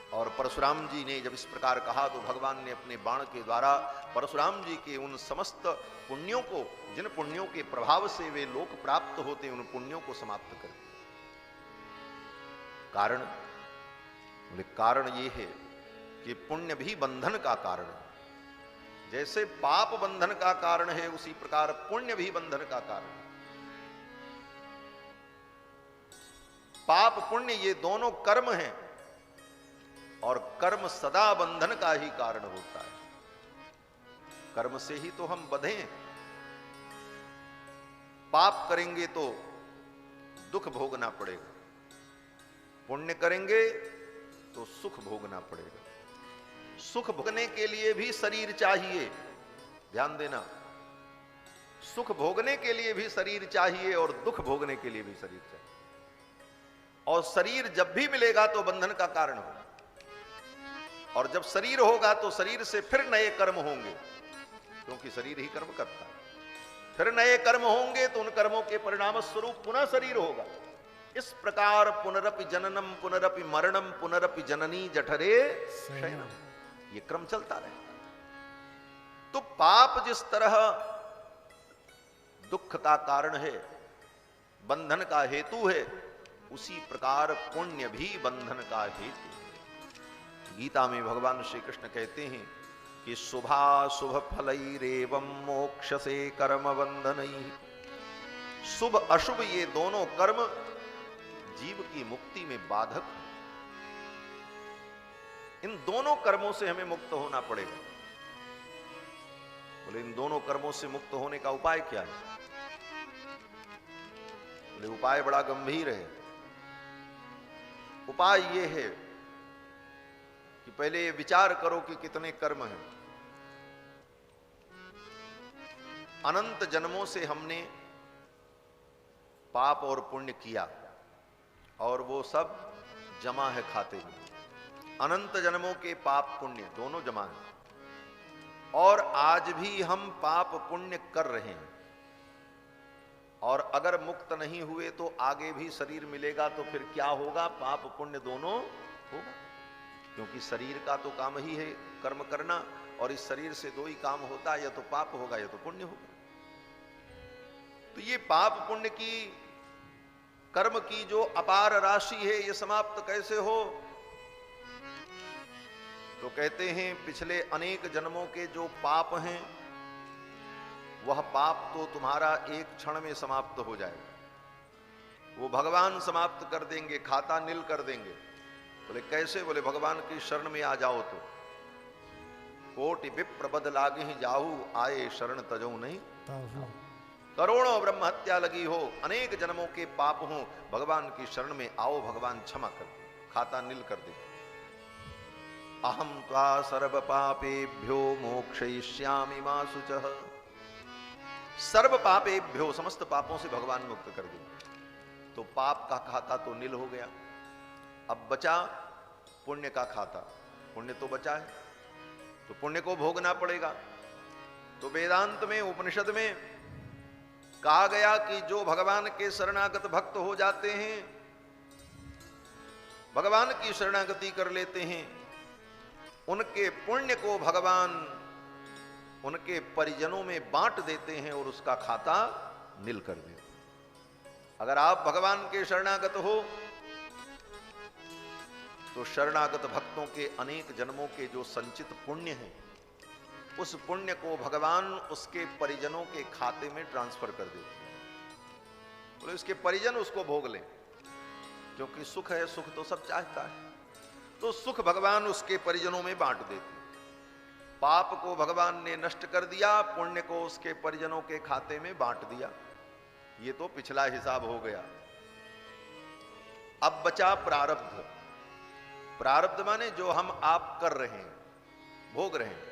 और परशुराम जी ने जब इस प्रकार कहा तो भगवान ने अपने बाण के द्वारा परशुराम जी के उन समस्त पुण्यों को, जिन पुण्यों के प्रभाव से वे लोक प्राप्त होते, उन पुण्यों को समाप्त कर दिया। कारण, बोले कारण ये है कि पुण्य भी बंधन का कारण है। जैसे पाप बंधन का कारण है, उसी प्रकार पुण्य भी बंधन का कारण है। पाप पुण्य ये दोनों कर्म हैं और कर्म सदा बंधन का ही कारण होता है। कर्म से ही तो हम बंधे हैं। पाप करेंगे तो दुख भोगना पड़ेगा, पुण्य करेंगे तो सुख भोगना पड़ेगा। सुख भोगने के लिए भी शरीर चाहिए, ध्यान देना। सुख भोगने के लिए भी शरीर चाहिए और दुख भोगने के लिए भी शरीर चाहिए। और शरीर जब भी मिलेगा तो बंधन का कारण होगा, और जब शरीर होगा तो शरीर से फिर नए कर्म होंगे, क्योंकि शरीर ही कर्म करता है। फिर नए कर्म होंगे तो उन कर्मों के परिणाम स्वरूप पुनः शरीर होगा। इस प्रकार पुनरपि जननम पुनरपि मरणम पुनरपि जननी जठरे शयनम, ये क्रम चलता रहता। तो पाप जिस तरह दुख का कारण है, बंधन का हेतु है, उसी प्रकार पुण्य भी बंधन का हेतु है। गीता में भगवान श्री कृष्ण कहते हैं कि शुभाशुभ फलैरेवं मोक्ष से कर्म बंधनैः। शुभ अशुभ ये दोनों कर्म जीव की मुक्ति में बाधक है। इन दोनों कर्मों से हमें मुक्त होना पड़ेगा। बोले इन दोनों कर्मों से मुक्त होने का उपाय क्या है? बोले उपाय बड़ा गंभीर है। उपाय ये है कि पहले ये विचार करो कि कितने कर्म हैं। अनंत जन्मों से हमने पाप और पुण्य किया और वो सब जमा है खाते में। अनंत जन्मों के पाप पुण्य दोनों जमा हैं, और आज भी हम पाप पुण्य कर रहे हैं। और अगर मुक्त नहीं हुए तो आगे भी शरीर मिलेगा तो फिर क्या होगा? पाप पुण्य दोनों होगा, क्योंकि शरीर का तो काम ही है कर्म करना, और इस शरीर से दो ही काम होता है, या तो पाप होगा या तो पुण्य होगा। तो ये पाप पुण्य की, कर्म की जो अपार राशि है, ये समाप्त कैसे हो? तो कहते हैं पिछले अनेक जन्मों के जो पाप हैं, वह पाप तो तुम्हारा एक क्षण में समाप्त हो जाएगा। वो भगवान समाप्त कर देंगे, खाता नील कर देंगे। बोले कैसे? बोले भगवान की शरण में आ जाओ तो। कोटि विप्र बद लागे ही जाहू, आए शरण तजो नहीं। करोड़ों ब्रह्म हत्या लगी हो, अनेक जन्मों के पाप हो, भगवान की शरण में आओ, भगवान क्षमा कर दे, खाता नील कर दे। अहम त्वा सर्व पापेभ्यो मोक्षयिष्यामि मा शुचः। सर्व पापेभ्यो, समस्त पापों से भगवान मुक्त कर दे। तो पाप का खाता तो नील हो गया। अब बचा पुण्य का खाता। पुण्य तो बचा है, तो पुण्य को भोगना पड़ेगा। तो वेदांत में, उपनिषद में कहा गया कि जो भगवान के शरणागत भक्त हो जाते हैं, भगवान की शरणागति कर लेते हैं, उनके पुण्य को भगवान उनके परिजनों में बांट देते हैं और उसका खाता नील कर देते हैं। अगर आप भगवान के शरणागत हो तो शरणागत भक्तों के अनेक जन्मों के जो संचित पुण्य हैं, उस पुण्य को भगवान उसके परिजनों के खाते में ट्रांसफर कर देते हैं। बोले इसके परिजन उसको भोग लें, क्योंकि सुख है, सुख तो सब चाहता है, तो सुख भगवान उसके परिजनों में बांट देते हैं। पाप को भगवान ने नष्ट कर दिया, पुण्य को उसके परिजनों के खाते में बांट दिया। ये तो पिछला हिसाब हो गया। अब बचा प्रारब्ध। प्रारब्ध माने जो हम आप कर रहे हैं, भोग रहे हैं।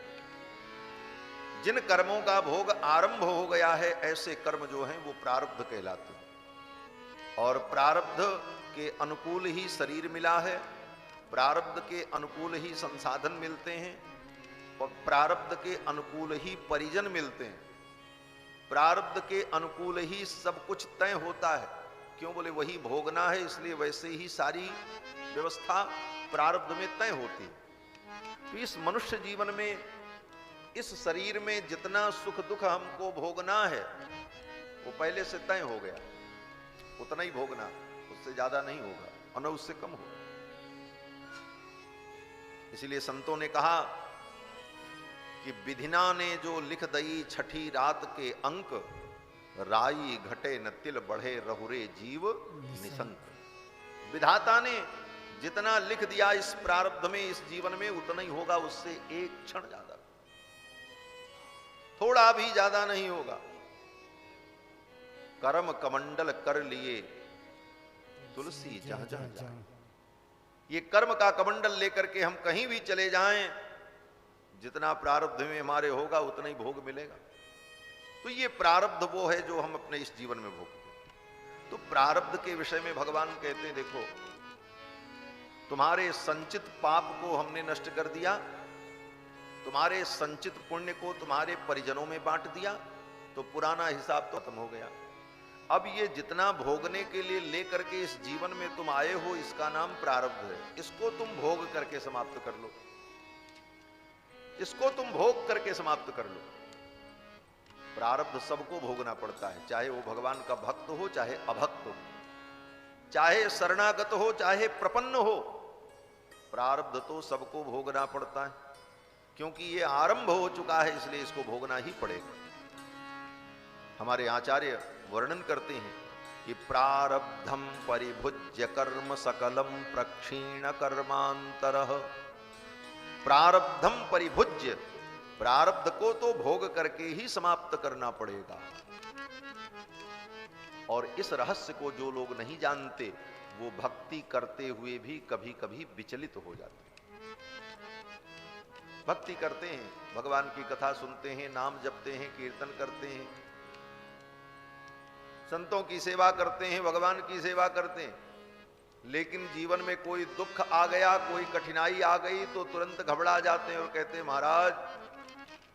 जिन कर्मों का भोग आरंभ हो गया है, ऐसे कर्म जो हैं वो प्रारब्ध कहलाते हैं। और प्रारब्ध के अनुकूल ही शरीर मिला है, प्रारब्ध के अनुकूल ही संसाधन मिलते हैं, और प्रारब्ध के अनुकूल ही परिजन मिलते हैं, प्रारब्ध के अनुकूल ही सब कुछ तय होता है। क्यों? बोले वही भोगना है, इसलिए वैसे ही सारी व्यवस्था प्रारब्ध में तय होती है। तो इस मनुष्य जीवन में, इस शरीर में जितना सुख दुख हमको भोगना है वो पहले से तय हो गया, उतना ही भोगना, उससे ज्यादा नहीं होगा और न उससे कम होगा। इसलिए संतों ने कहा कि विधिना ने जो लिख दई छठी रात के अंक, राई घटे न तिल बढ़े रहुरे जीव निशंक। विधाता ने जितना लिख दिया इस प्रारब्ध में, इस जीवन में, उतना ही होगा, उससे एक क्षण ज्यादा, थोड़ा भी ज्यादा नहीं होगा। कर्म कमंडल कर लिए तुलसी जहां जहां जाए। ये कर्म का कमंडल लेकर के हम कहीं भी चले जाएं, जितना प्रारब्ध में हमारे होगा उतना ही भोग मिलेगा। तो ये प्रारब्ध वो है जो हम अपने इस जीवन में भोगते हैं। तो प्रारब्ध के विषय में भगवान कहते हैं, देखो तुम्हारे संचित पाप को हमने नष्ट कर दिया, तुम्हारे संचित पुण्य को तुम्हारे परिजनों में बांट दिया, तो पुराना हिसाब तो खत्म हो गया। अब ये जितना भोगने के लिए लेकर के इस जीवन में तुम आए हो, इसका नाम प्रारब्ध है। इसको तुम भोग करके समाप्त कर लो, इसको तुम भोग करके समाप्त कर लो। प्रारब्ध सबको भोगना पड़ता है, चाहे वो भगवान का भक्त हो चाहे अभक्त हो, चाहे शरणागत हो चाहे प्रपन्न हो, प्रारब्ध तो सबको भोगना पड़ता है, क्योंकि ये आरंभ हो चुका है, इसलिए इसको भोगना ही पड़ेगा। हमारे आचार्य वर्णन करते हैं कि प्रारब्धम परिभुज्य कर्म सकलम प्रक्षीण कर्मांतरः। प्रारब्धम परिभुज्य, प्रारब्ध को तो भोग करके ही समाप्त करना पड़ेगा। और इस रहस्य को जो लोग नहीं जानते, वो भक्ति करते हुए भी कभी कभी विचलित हो जाते हैं। भक्ति करते हैं, भगवान की कथा सुनते हैं, नाम जपते हैं, कीर्तन करते हैं, संतों की सेवा करते हैं, भगवान की सेवा करते हैं, लेकिन जीवन में कोई दुख आ गया, कोई कठिनाई आ गई तो तुरंत घबरा जाते हैं और कहते हैं महाराज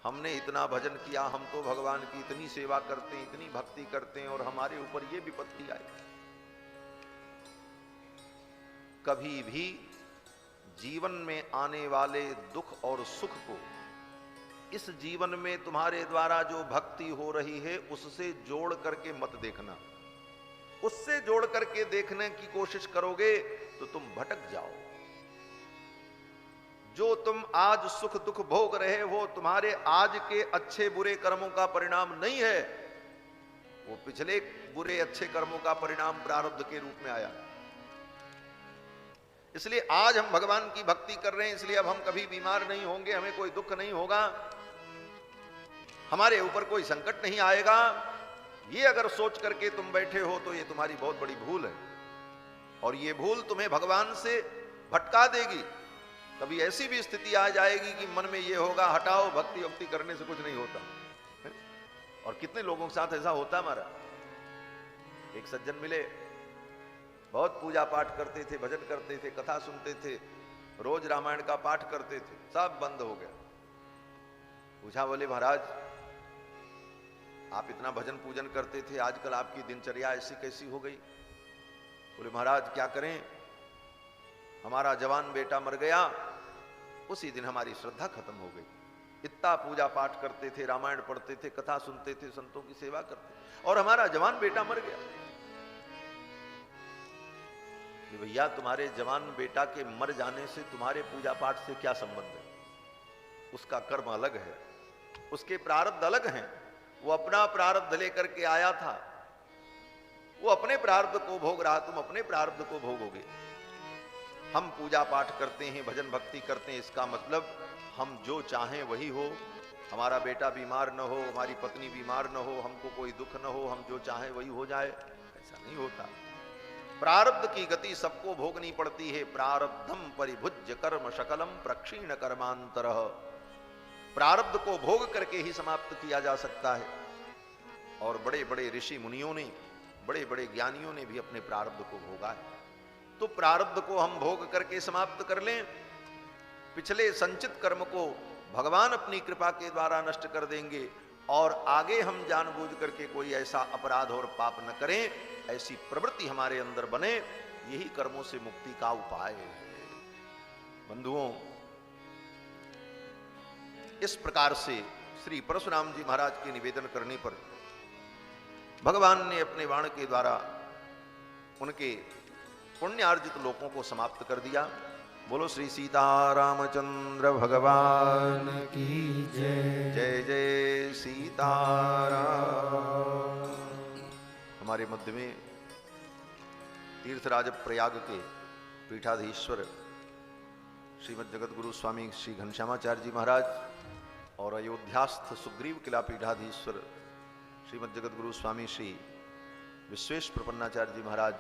हमने इतना भजन किया, हम तो भगवान की इतनी सेवा करते हैं, इतनी भक्ति करते हैं, और हमारे ऊपर ये विपत्ति आई। कभी भी जीवन में आने वाले दुख और सुख को इस जीवन में तुम्हारे द्वारा जो भक्ति हो रही है उससे जोड़ करके मत देखना। उससे जोड़ करके देखने की कोशिश करोगे तो तुम भटक जाओ। जो तुम आज सुख दुख भोग रहे हो तुम्हारे आज के अच्छे बुरे कर्मों का परिणाम नहीं है, वो पिछले बुरे अच्छे कर्मों का परिणाम प्रारब्ध के रूप में आया। इसलिए आज हम भगवान की भक्ति कर रहे हैं, इसलिए अब हम कभी बीमार नहीं होंगे, हमें कोई दुख नहीं होगा, हमारे ऊपर कोई संकट नहीं आएगा। ये अगर सोच करके तुम बैठे हो तो ये तुम्हारी बहुत बड़ी भूल है, और ये भूल तुम्हें भगवान से भटका देगी। कभी ऐसी भी स्थिति आ जाएगी कि मन में ये होगा हटाओ, भक्ति भक्ति करने से कुछ नहीं होता। और कितने लोगों के साथ ऐसा होता। हमारा एक सज्जन मिले, बहुत पूजा पाठ करते थे, भजन करते थे, कथा सुनते थे, रोज रामायण का पाठ करते थे, सब बंद हो गया। पूछा, बोले महाराज आप इतना भजन पूजन करते थे, आजकल आपकी दिनचर्या ऐसी कैसी हो गई? बोले महाराज क्या करें, हमारा जवान बेटा मर गया, उसी दिन हमारी श्रद्धा खत्म हो गई। इतना पूजा पाठ करते थे, रामायण पढ़ते थे, कथा सुनते थे, संतों की सेवा करते, और हमारा जवान बेटा मर गया। भैया तुम्हारे जवान बेटा के मर जाने से तुम्हारे पूजा पाठ से क्या संबंध है? उसका कर्म अलग है, उसके प्रारब्ध अलग हैं। वो अपना प्रारब्ध लेकर के आया था, वो अपने प्रारब्ध को भोग रहा, तुम अपने प्रारब्ध को भोगोगे। हम पूजा पाठ करते हैं, भजन भक्ति करते हैं, इसका मतलब हम जो चाहें वही हो। हमारा बेटा बीमार न हो, हमारी पत्नी बीमार न हो, हमको कोई दुख न हो, हम जो चाहें वही हो जाए, ऐसा नहीं होता। प्रारब्ध की गति सबको भोगनी पड़ती है। प्रारब्धम परिभुज्य कर्म शकलम प्रक्षीण कर्मांतरः। प्रारब्ध को भोग करके ही समाप्त किया जा सकता है। और बड़े बड़े ऋषि मुनियों ने, बड़े बड़े ज्ञानियों ने भी अपने प्रारब्ध को भोगा है। तो प्रारब्ध को हम भोग करके समाप्त कर लें, पिछले संचित कर्म को भगवान अपनी कृपा के द्वारा नष्ट कर देंगे, और आगे हम जानबूझ करके कोई ऐसा अपराध और पाप न करें, ऐसी प्रवृत्ति हमारे अंदर बने। यही कर्मों से मुक्ति का उपाय है। बंधुओं, इस प्रकार से श्री परशुराम जी महाराज के निवेदन करने पर भगवान ने अपने वाण के द्वारा उनके पुण्यार्जित लोकों को समाप्त कर दिया। बोलो श्री सीतारामचंद्र भगवान की जय। जय जय सीताराम। हमारे मध्य में तीर्थराज प्रयाग के पीठाधीश्वर श्रीमद जगत गुरु स्वामी श्री घनश्यामाचार्य जी महाराज और अयोध्यास्थ सुग्रीव किला पीठाधीश्वर श्रीमद जगत गुरु स्वामी श्री विश्वेश प्रपन्नाचार्य जी महाराज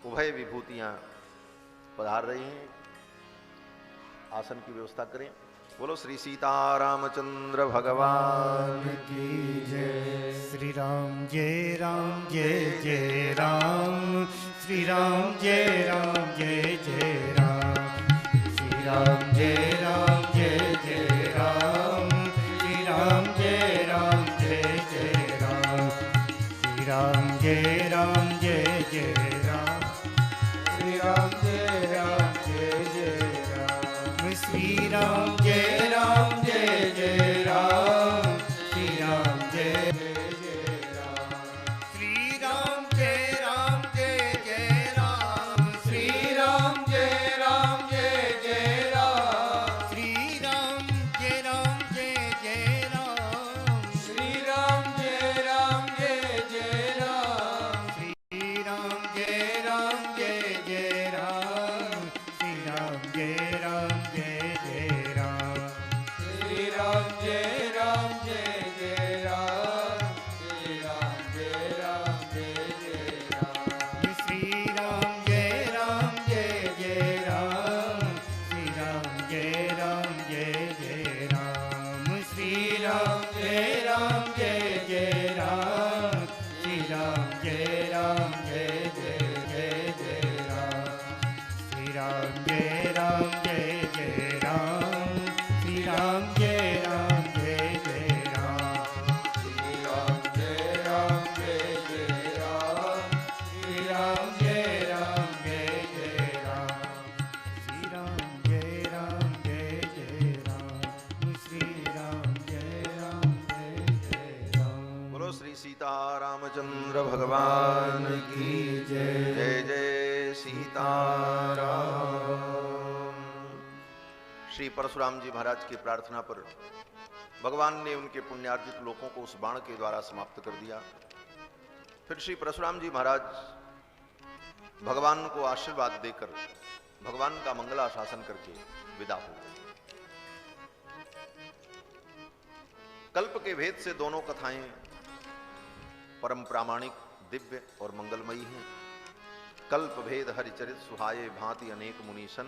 उभय विभूतियां पधार रही हैं। आसन की व्यवस्था करें। बोलो श्री सीतारामचंद्र भगवान की जय। श्री राम जय राम जय जय राम, श्री राम जय राम जय जय राम, श्री राम जय राम जय जय राम, श्री राम जय राम जय जय राम, श्री राम जय राम जय जय राम, श्री राम जय राम जय जय राम, श्री राम जय राम जय जय राम, श्री राम जय जय राम, श्री राम जय राम जय जय राम, श्री राम जय राम जय जय राम, श्री राम जय राम जय जय राम, श्री राम जय राम जय जय राम, श्री राम जय राम जय जय राम, श्री राम जय राम जय जय राम, श्री राम जय राम जय जय राम, श्री राम जय राम जय जय राम, श्री राम जय राम जय जय राम, श्री राम जय राम जय जय राम, श्री राम जय राम जय जय राम, श्री राम जय राम जय जय जय राम, श्री राम जय राम जय जय राम, श्री राम जय राम जय जय राम, श्री राम जय राम जय जय राम, श्री राम जय राम जय जय राम, श्री राम जय राम जय जय राम, श्री राम जय राम जय जय राम। बोलो श्री सीतारामचंद्र भगवान की जय। जय जय सीताराम। श्री परशुराम जी महाराज की प्रार्थना पर भगवान ने उनके पुण्यार्जित लोगों को उस बाण के द्वारा समाप्त कर दिया। फिर श्री परशुराम जी महाराज भगवान को आशीर्वाद देकर भगवान का मंगलाशासन करके विदा हो गए। कल्प के भेद से दोनों कथाएं परम प्रामाणिक, दिव्य और मंगलमयी हैं। कल्प भेद हरिचरित सुहाये भांति अनेक मुनीसन।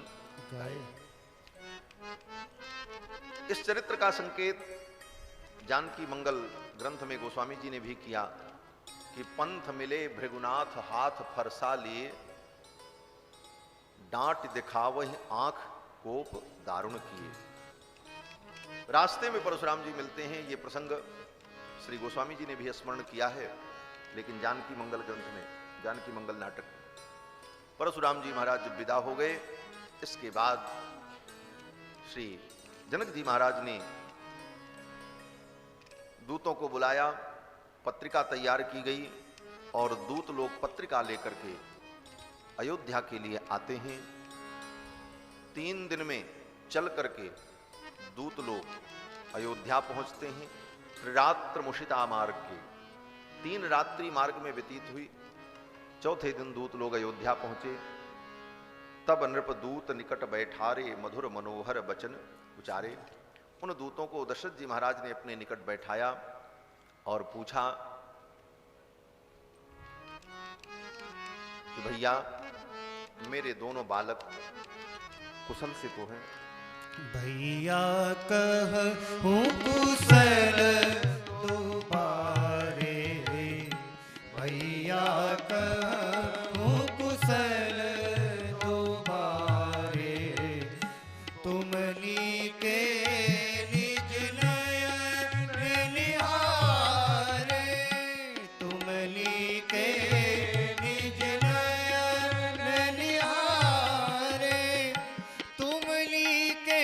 इस चरित्र का संकेत जानकी मंगल ग्रंथ में गोस्वामी जी ने भी किया कि पंथ मिले भृगुनाथ हाथ फरसा लिए, डांट दिखावह आंख कोप दारुण किए। रास्ते में परशुराम जी मिलते हैं। ये प्रसंग श्री गोस्वामी जी ने भी स्मरण किया है, लेकिन जानकी मंगल ग्रंथ में, जानकी मंगल नाटक में परशुराम जी महाराज जब विदा हो गए, इसके बाद श्री जनक जी महाराज ने दूतों को बुलाया, पत्रिका तैयार की गई और दूत लोग पत्रिका लेकर के अयोध्या के लिए आते हैं। 3 दिन में चल करके दूत लोग अयोध्या पहुंचते हैं। त्रिरात्र मुषिता मार्ग के 3 रात्रि मार्ग में व्यतीत हुई। चौथे दिन दूत लोग अयोध्या पहुंचे। तब नृप दूत निकट बैठारे, मधुर मनोहर वचन उचारे। उन दूतों को दशरथ जी महाराज ने अपने निकट बैठाया और पूछा कि भैया मेरे दोनों बालक कुशल से तो हैं? भैया कहूँ कुशल दुबारे, भैया कहूँ कुशल दुबारे, तुमनी के निज नयन निहारे, तुमनी के निज नयन निहारे, तुमनी के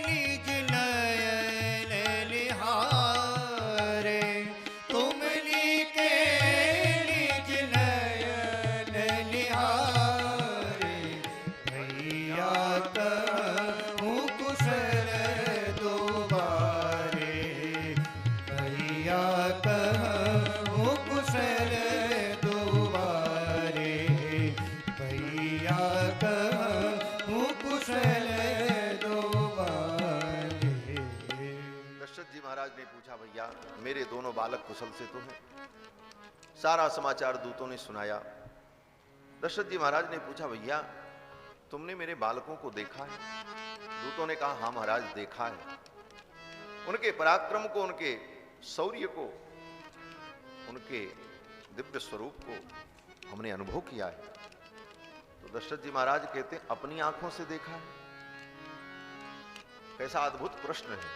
निज नयन निहारे, तुमनी के निज नयन निहारे, भैया कहूँ कुशल दुबारे, भैया कहूँ कुशल दुबारे, भैया कहूँ कुशल दुबारे। दशरथ जी महाराज ने पूछा, भैया मेरे दोनों बालक कुशल से तो हैं? सारा समाचार दूतों ने सुनाया। दशरथ जी महाराज ने पूछा, भैया तुमने मेरे बालकों को देखा है? दूतों ने कहा, हाँ महाराज देखा है। उनके पराक्रम को, उनके शौर्य को, उनके दिव्य स्वरूप को हमने अनुभव किया है। तो दशरथ जी महाराज कहते हैं, अपनी आंखों से देखा है? कैसा अद्भुत प्रश्न है।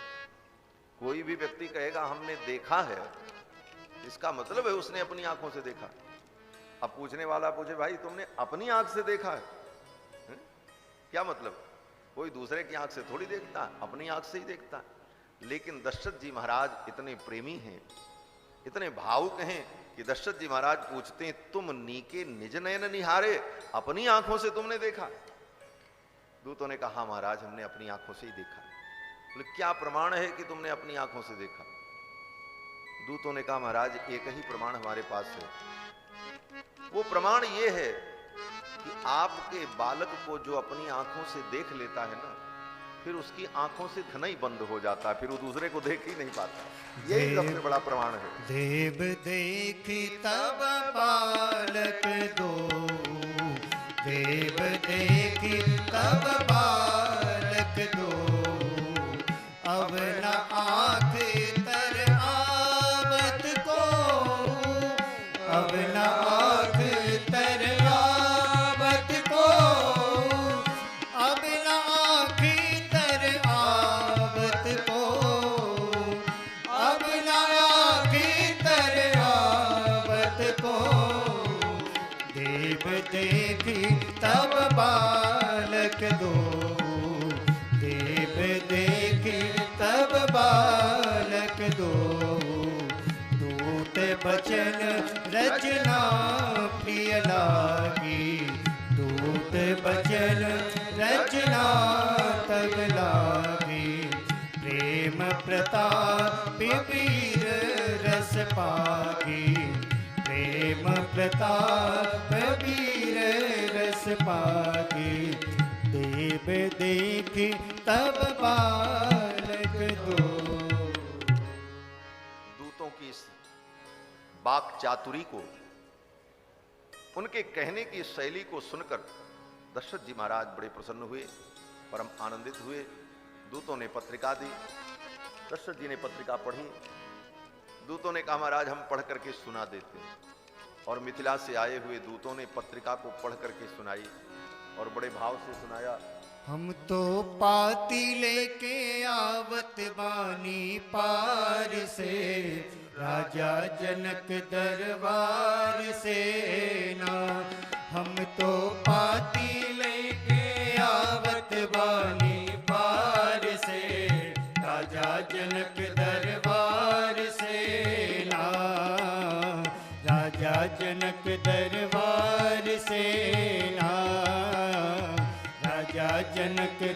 कोई भी व्यक्ति कहेगा हमने देखा है, इसका मतलब है उसने अपनी आंखों से देखा। अब पूछने वाला पूछे, भाई तुमने अपनी आंख से देखा है? हैं? क्या मतलब? कोई दूसरे की आंख से थोड़ी देखता, अपनी आंख से ही देखता। लेकिन दशरथ जी महाराज इतने प्रेमी हैं, इतने भावुक हैं कि दशरथ जी महाराज पूछते हैं, तुम नीके निज नयन निहारे, अपनी आंखों से तुमने देखा? दूतों ने कहा, महाराज हमने अपनी आंखों से ही देखा। बोले, क्या प्रमाण है कि तुमने अपनी आंखों से देखा? दूतों ने कहा, महाराज एक ही प्रमाण हमारे पास है। वो प्रमाण ये है कि आपके बालक को जो अपनी आंखों से देख लेता है ना, फिर उसकी आंखों से धना ही बंद हो जाता है, फिर वो दूसरे को देख ही नहीं पाता। यही सबसे बड़ा प्रमाण है। देव देखी तब बालक दो, देव देखी तब बालक दो, अब न आँख तर आवत को, अब न आँख तर आवत को, अब न आँख तर आवत को, अब न आँख तर आवत को, देव देखी तब बालक दो, देव देखी तब बालक दो, दूत बचन रचना प्रिय लागी, दूत बचन रचना तब लागी, प्रेम प्रताप वीर रस पागी, प्रेम प्रताप वीर रस पागी, देव देखी तब बालक दो। दूतों की इस वाक चातुरी को, उनके कहने की शैली को सुनकर दशरथ जी महाराज बड़े प्रसन्न हुए, परम आनंदित हुए। दूतों ने पत्रिका दी, दशरथ जी ने पत्रिका पढ़ी। दूतों ने कहा, महाराज हम पढ़ करके सुना देते हैं। और मिथिला से आए हुए दूतों ने पत्रिका को पढ़ करके सुनाई और बड़े भाव से सुनाया। हम तो पाती लेके आवत बानी पार से, राजा जनक दरबार से ना, हम तो पाती लेके आवत बानी पार से,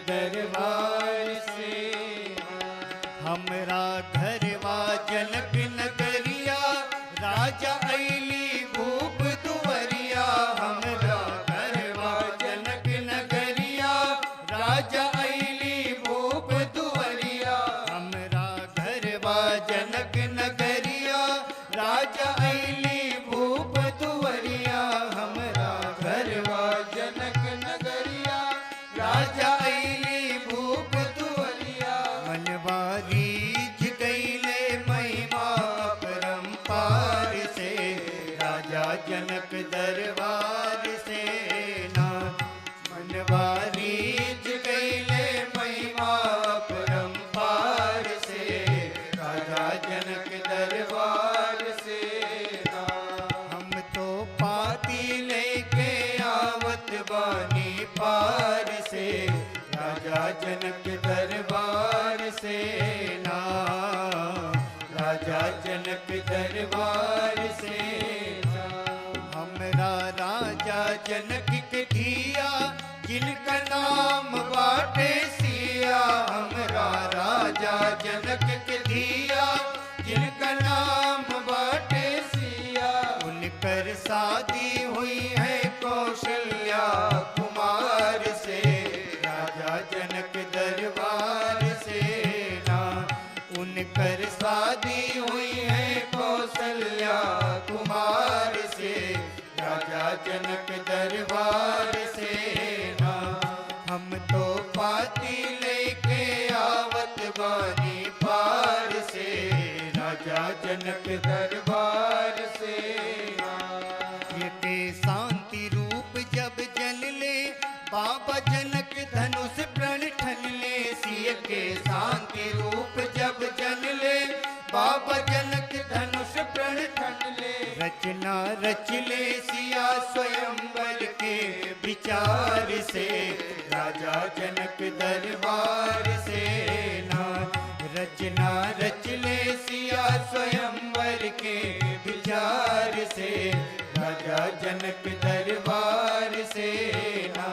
दरबार से। हमरा घरवा जनक नगरिया राजा अली भूप दुवरिया। हमरा घरवा जनक नगरिया राजा अली भूप दुवरिया। हमरा घरवा जनक नगरिया राजा अली भूप दुवरिया। हमरा घरवा जनक नगरिया राजा अली भूप दुवरिया। मनवा रीझ गईले महिमा परम्पार से राजा जनक दरबार से ना। मनवा रीझ गईले महिमा परम्पार से राजा जनक दरबार से ना। हम तो पाती लेके आवत बानी पार से राजा जनक दरबार से ना। राजा जनक दरबार से ना। हमरा राजा जनक के धिया जिनका नाम बाटे सिया। हमरा राजा जनक के धिया जिनका नाम बाटे सिया। उनकर शादी हुई है कौशल्या कुमार से राजा जनक दरबार से ना। उनकर शादी हुई है कौशल्या कुमार से राजा जनक दरबार से ना। हम तो पाती लेके आवत बानी पार से राजा जनक दरबार से ना। ये के शांति रूप जब जल ले बाबा जनक धनुष प्रण ठन ले। सिय के शांति रूप जब जल ले बाबा जनक धनुष प्रण ठन ले। रचना रच ले सिया स्वयंवर के विचार से राजा जनक दरबार से ना। रचना रच ले सिया स्वयंवर के विचार से राजा जनक दरबार से ना।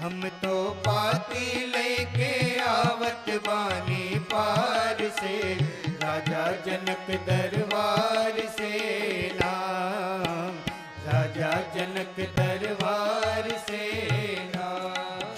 हम तो पाती लेके आवत बानी पार से राजा जनक दरबार से ना। राजा जनक दरबार से ना।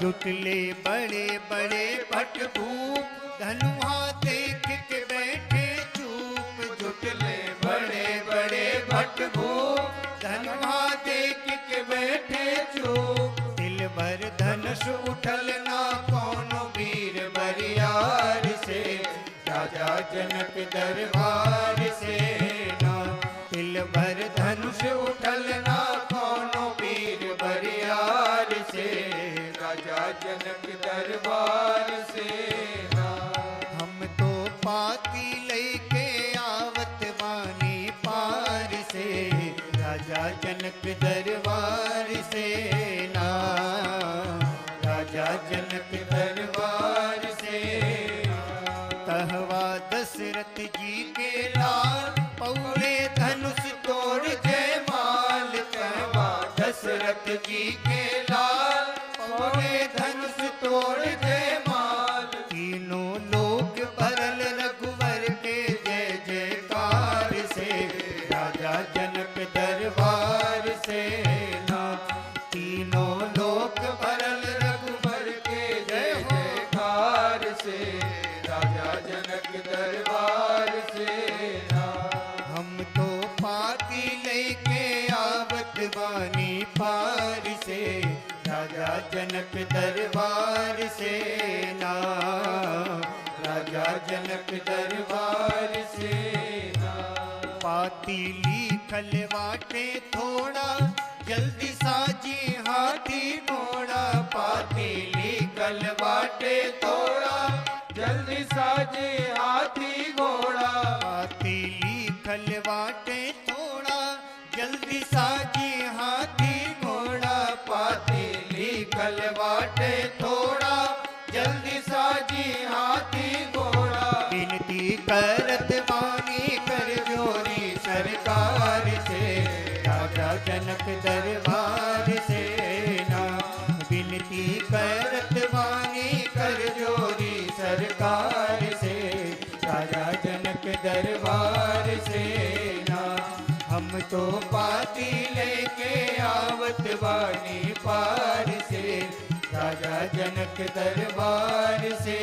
जुटले बड़े बड़े भट भूप धनुहा देख के बैठे चूप। जुटले बड़े बड़े भट भूप धनुहा देख के बैठे चूप। दिल भर धनुष उठल ना कौनो वीर बरियार से राजा जनक दरबार से ना। दिल भर धनुष उठल ना कौनो वीर बरियार से राजा जनक दरबार से ना। हम तो पाती लेके आवत बानी पार से राजा जनक दरबार से ना। राजा जनक दरबार से कहवा दशरथ जी के लाल पौड़े धनुष तोड़ जयमाल। कहवा दशरथ जी के लाल पौड़े धनुष तोड़ जयमाल। तीनों लोग भरल रघुवर के जय जयकार से राजा जनक दरबार से ना। तीनों लोग भरल रघुवर के जय जयकार से राजा जनक दरबार से ना। हम तो पाती लेके आवत बानी पार से राजा जनक दरबार से ना। राजा जनक दरबार से ना। पाती लिखल बाटे थोड़ा जल्दी साजी हाथी घोड़ा। पाती लिखल बाटे थोड़ा जल्दी साजे हाथी घोड़ा। पाती लिखल बाटे थोड़ा जल्दी साजी हाथी घोड़ा। पाती लिखल बाटे थोड़ा जल्दी साजी हाथी घोड़ा। विनती करत वाणी कर जोरी सरकार से राजा जनक दरबार से ना। विनती करत वाणी तो पाती लेके आवत वाणी पार से, राजा जनक दरबार से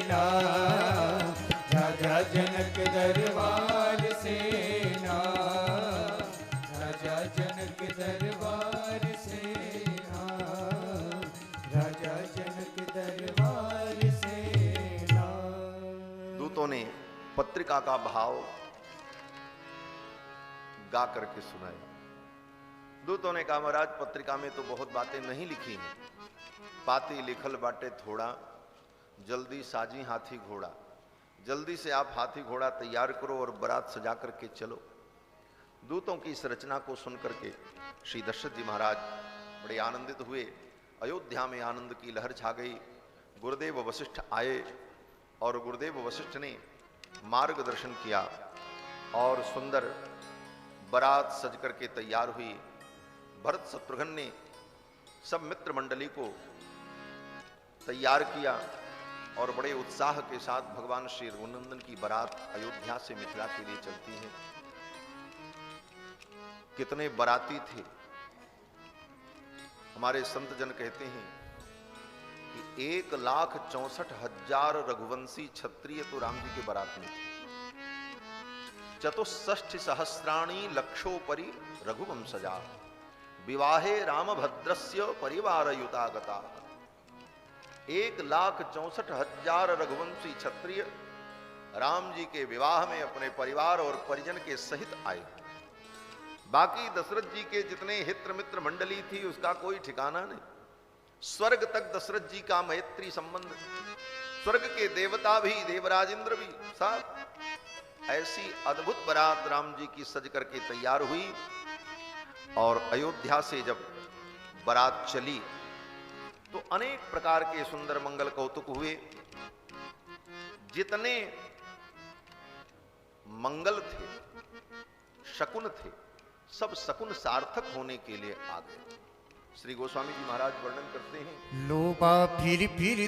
ना, राजा जनक दरबार से ना, राजा जनक दरबार से ना, राजा जनक दरबार से ना। दूतों ने पत्रिका का भाव गा करके सुनाया। दूतों ने कहा महाराज पत्रिका में तो बहुत बातें नहीं लिखी हैं, पाती लिखल बाटे थोड़ा, जल्दी साजी हाथी घोड़ा, जल्दी से आप हाथी घोड़ा तैयार करो और बारात सजा करके चलो। दूतों की इस रचना को सुनकर के श्री दशरथ जी महाराज बड़े आनंदित हुए। अयोध्या में आनंद की लहर छा गई। गुरुदेव वशिष्ठ आए और गुरुदेव वशिष्ठ ने मार्गदर्शन किया और सुंदर बारात सज करके तैयार हुई। भरत शत्रुघ्न ने सब मित्र मंडली को तैयार किया और बड़े उत्साह के साथ भगवान श्री रघुनंदन की बारात अयोध्या से मिथिला के लिए चलती है। कितने बाराती थे। हमारे संत जन कहते हैं कि 1,64,000 रघुवंशी क्षत्रिय तो राम जी के बारात में थे। 64 सहस्राणी लक्षोपरि रघुवंशजा, विवाहे रामभद्रस्य परिवार युतागता। 1,64,000 रघुवंशी क्षत्रिय राम जी के विवाह में अपने परिवार और परिजन के सहित आए। बाकी दशरथ जी के जितने हित्र मित्र मंडली थी उसका कोई ठिकाना नहीं। स्वर्ग तक दशरथ जी का मैत्री संबंध, स्वर्ग के देवता भी, देवराज इंद्र भी, सब ऐसी अद्भुत बारात राम जी की सज करके तैयार हुई। और अयोध्या से जब बारात चली तो अनेक प्रकार के सुंदर मंगल कौतुक हुए। जितने मंगल थे, शकुन थे, सब शकुन सार्थक होने के लिए आ गए। श्री गोस्वामी जी महाराज वर्णन करते हैं, लोबा फिर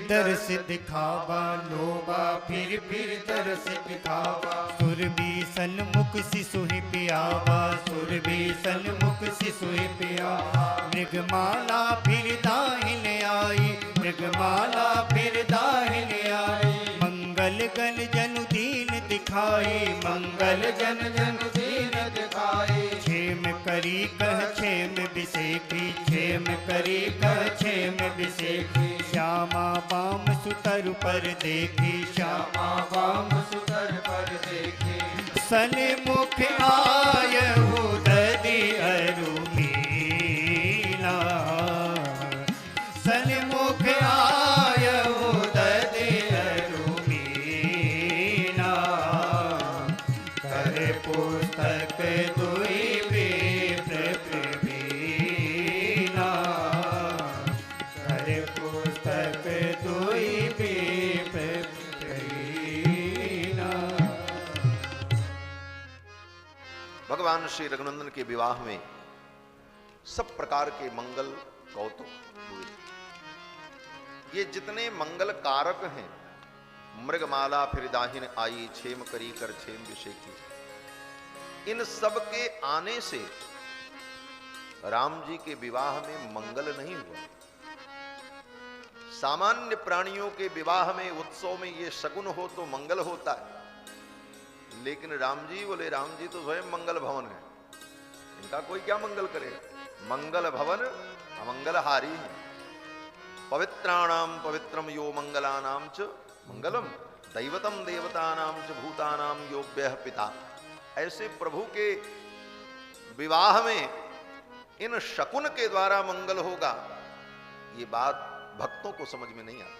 दर्श दिखावा, लोबा फिर दर्श दिखावा, सुरभि सन्मुख शिशु ही पियावा, सुरभि सन्मुख शिशु ही पियावा। मृगमाला फिर दाहिन आई, मृगमाला फिर दाहिन आई, मंगल गण जनु दीन दिखाई, मंगल जन जनु दीन दिखाई। क्षेम करी कह क्षेम बिसेखी, क्षेम करी कह क्षेम बिसेखी। श्यामा बाम सुतर पर देखी, श्यामा बाम सुतर पर देखी। सन्मुख आयहु दधि अरु मीला, सन्मुख आयहु दधि अरु मीला। कर पुस्तक दुई विप्र प्रवीणा, कर पुस्तक दुई विप्र प्रवीणा। भगवान श्री रघुनंदन के विवाह में सब प्रकार के मंगल कौतुक हुए। ये जितने मंगल कारक हैं, मृगमाला फिर दाहिन आई, क्षेम करी कर क्षेम विषेखी, इन सब के आने से राम जी के विवाह में मंगल नहीं हुआ। सामान्य प्राणियों के विवाह में, उत्सव में ये शकुन हो तो मंगल होता है, लेकिन राम जी बोले, राम जी तो स्वयं मंगल भवन है, इनका कोई क्या मंगल करेगा। मंगल भवन अमंगलहारी है। पवित्राणाम पवित्रम यो मंगलानाम च मंगलम, दैवतम देवतानाम च भूतानाम यो व्यः पिता। ऐसे प्रभु के विवाह में इन शकुन के द्वारा मंगल होगा, ये बात भक्तों को समझ में नहीं आती।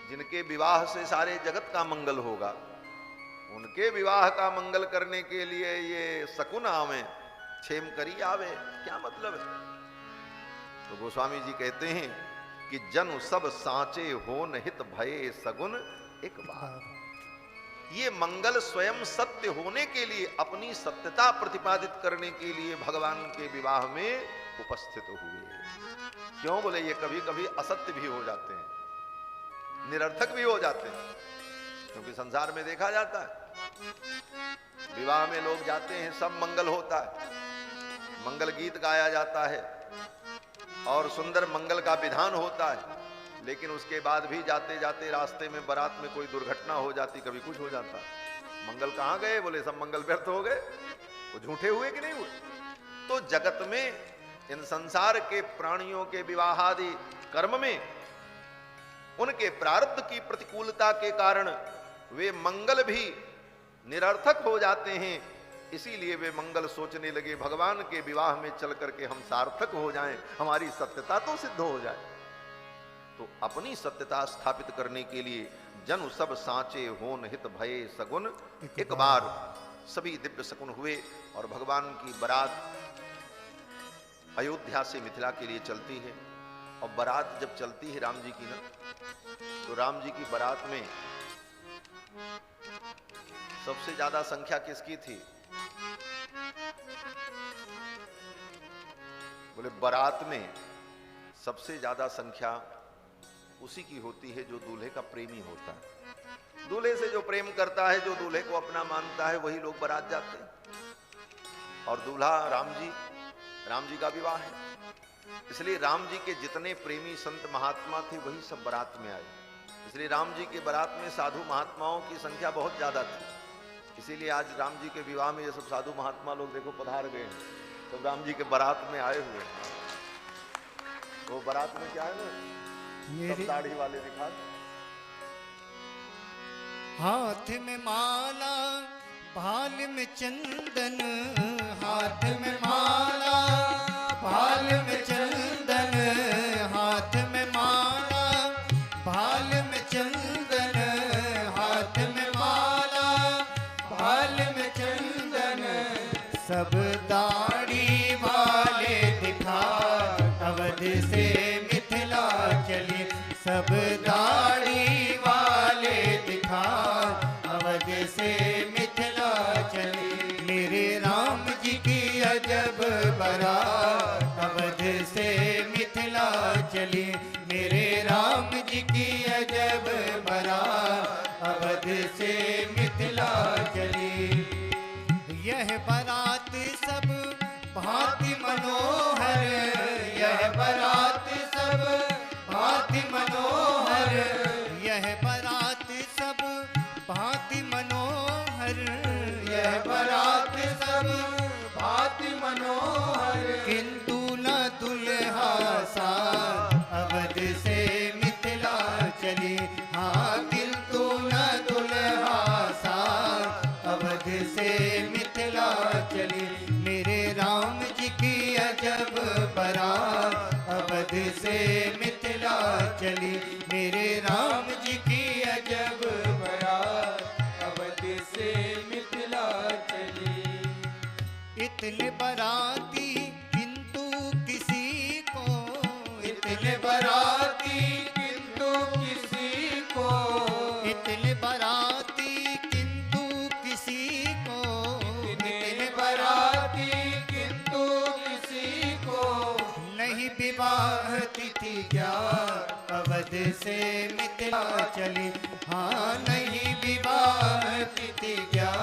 जिनके विवाह से सारे जगत का मंगल होगा, उनके विवाह का मंगल करने के लिए ये शकुन आवे, क्षेम करी आवे, क्या मतलब है। तो गोस्वामी जी कहते हैं कि जन सब सांचे हो निहित भये सगुन एक बार। ये मंगल स्वयं सत्य होने के लिए, अपनी सत्यता प्रतिपादित करने के लिए भगवान के विवाह में उपस्थित हुए। क्यों बोले, ये कभी कभी असत्य भी हो जाते हैं, निरर्थक भी हो जाते हैं। क्योंकि संसार में देखा जाता है विवाह में लोग जाते हैं, सब मंगल होता है, मंगल गीत गाया जाता है और सुंदर मंगल का विधान होता है, लेकिन उसके बाद भी जाते जाते रास्ते में बारात में कोई दुर्घटना हो जाती, कभी कुछ हो जाता। मंगल कहाँ गए? बोले सब मंगल व्यर्थ हो गए। वो झूठे हुए कि नहीं हुए? तो जगत में इन संसार के प्राणियों के विवाह आदि कर्म में उनके प्रारब्ध की प्रतिकूलता के कारण वे मंगल भी निरर्थक हो जाते हैं। इसीलिए वे मंगल सोचने लगे भगवान के विवाह में चल करके हम सार्थक हो जाएं, हमारी सत्यता तो सिद्ध हो जाए। तो अपनी सत्यता स्थापित करने के लिए जन सब साचे होन हित भये सगुन, एक बार सभी दिव्य शकुन हुए और भगवान की बारात अयोध्या से मिथिला के लिए चलती है। और बारात जब चलती है राम जी की ना, तो राम जी की बारात में सबसे ज्यादा संख्या किसकी थी? बोले बारात में सबसे ज्यादा संख्या उसी की होती है जो दूल्हे का प्रेमी होता है। दूल्हे से जो प्रेम करता है, जो दूल्हे को अपना मानता है, वही लोग बारात जाते हैं। और दूल्हा राम जी का विवाह है, इसलिए राम जी के जितने प्रेमी संत महात्मा थे वही सब बारात में आए। इसलिए राम जी के बारात में साधु महात्माओं की संख्या बहुत ज्यादा थी। इसीलिए आज राम जी के विवाह में ये सब साधु महात्मा लोग देखो पधार गए हैं, तो राम जी के बारात में आए हुए। वो बारात में क्या है ना, सब दाढ़ी वाले दिखा, हाथ में माला भाल में चंदन, हाथ में माला भाल में चंदन, हाथ में माला भाल में चंदन, हाथ में माला भाल में चंदन, सब दाढ़ी वाले दिखा अवध से मिथिला चली, सब दाढ़ी वाले दिखा अवध से मिथिला चली। मेरे राम जी की अजब बारात अवध से मिथिला चली, मेरे राम जी की अजब बारात अवध से मिथिला चली। यह बारात सब भांति मनोहर, यह बारात सब भांति मनोहर, यह बारात सब भांति मनोहर, यह बारात सब भांति मनोहर, किंतु न दुल्हा साथ अवध से मिथिला चली। हाँ किंतु न दुल्हा साथ अवध से मिथिला चली। मेरे राम जी की अजब बारात अवध से मिथिला चली, मेरे राम जी की अजब बारात अवध से मिथिला चली। इतने बाराती किंतु किसी को, इतने बाराती किंतु किसी को, इतने बाराती किंतु किसी को, इतने बाराती किंतु किसी को, नहीं विवाह तिथि क्या अवध से मिथिला चली। हाँ नहीं विवाह तिथि क्या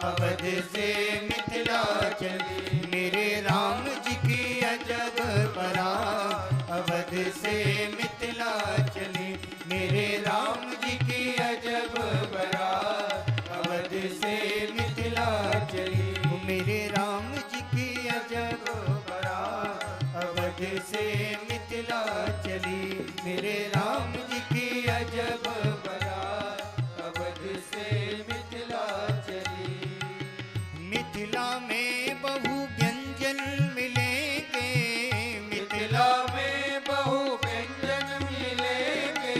अवध से मिथिला चली। मेरे राम जी की अजब बारात अवध से मिथिला चली, मेरे राम जी की अजब बारात अवध से मिथिला चली। मेरे राम जी की अजब बारात अवध से मिथिला चली, मेरे राम जी की अजब बारात अवध से मिथिला चली। मिथिला में बहु व्यंजन मिलेंगे, मिथिला में बहु व्यंजन मिलेंगे,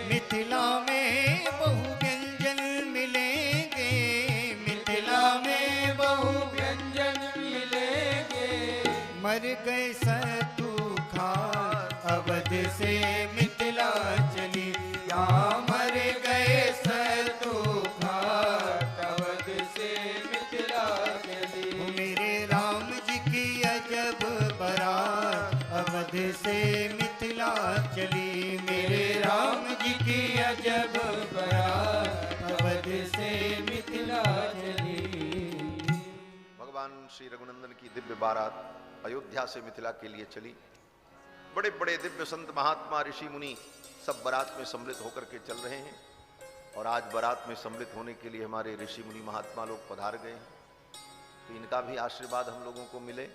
मिथिला में बहु व्यंजन मिलेंगे, मिथिला में बहु व्यंजन मिलेंगे। मर गए सतु खान अवध से मिथिला चली, यहाँ मर गए सतु खान अवध से मिथिला चली। मेरे राम जी की अजब बारात अवध से मिथिला चली, मेरे राम जी की अजब बारात अवध से मिथिला बारात अयोध्या से मिथिला के लिए चली। बड़े बड़े दिव्य संत महात्मा ऋषि मुनि सब बारात में सम्मिलित होकर के चल रहे हैं। और आज बारात में सम्मिलित होने के लिए हमारे ऋषि मुनि महात्मा लोग पधार गए हैं, तो इनका भी आशीर्वाद हम लोगों को मिले।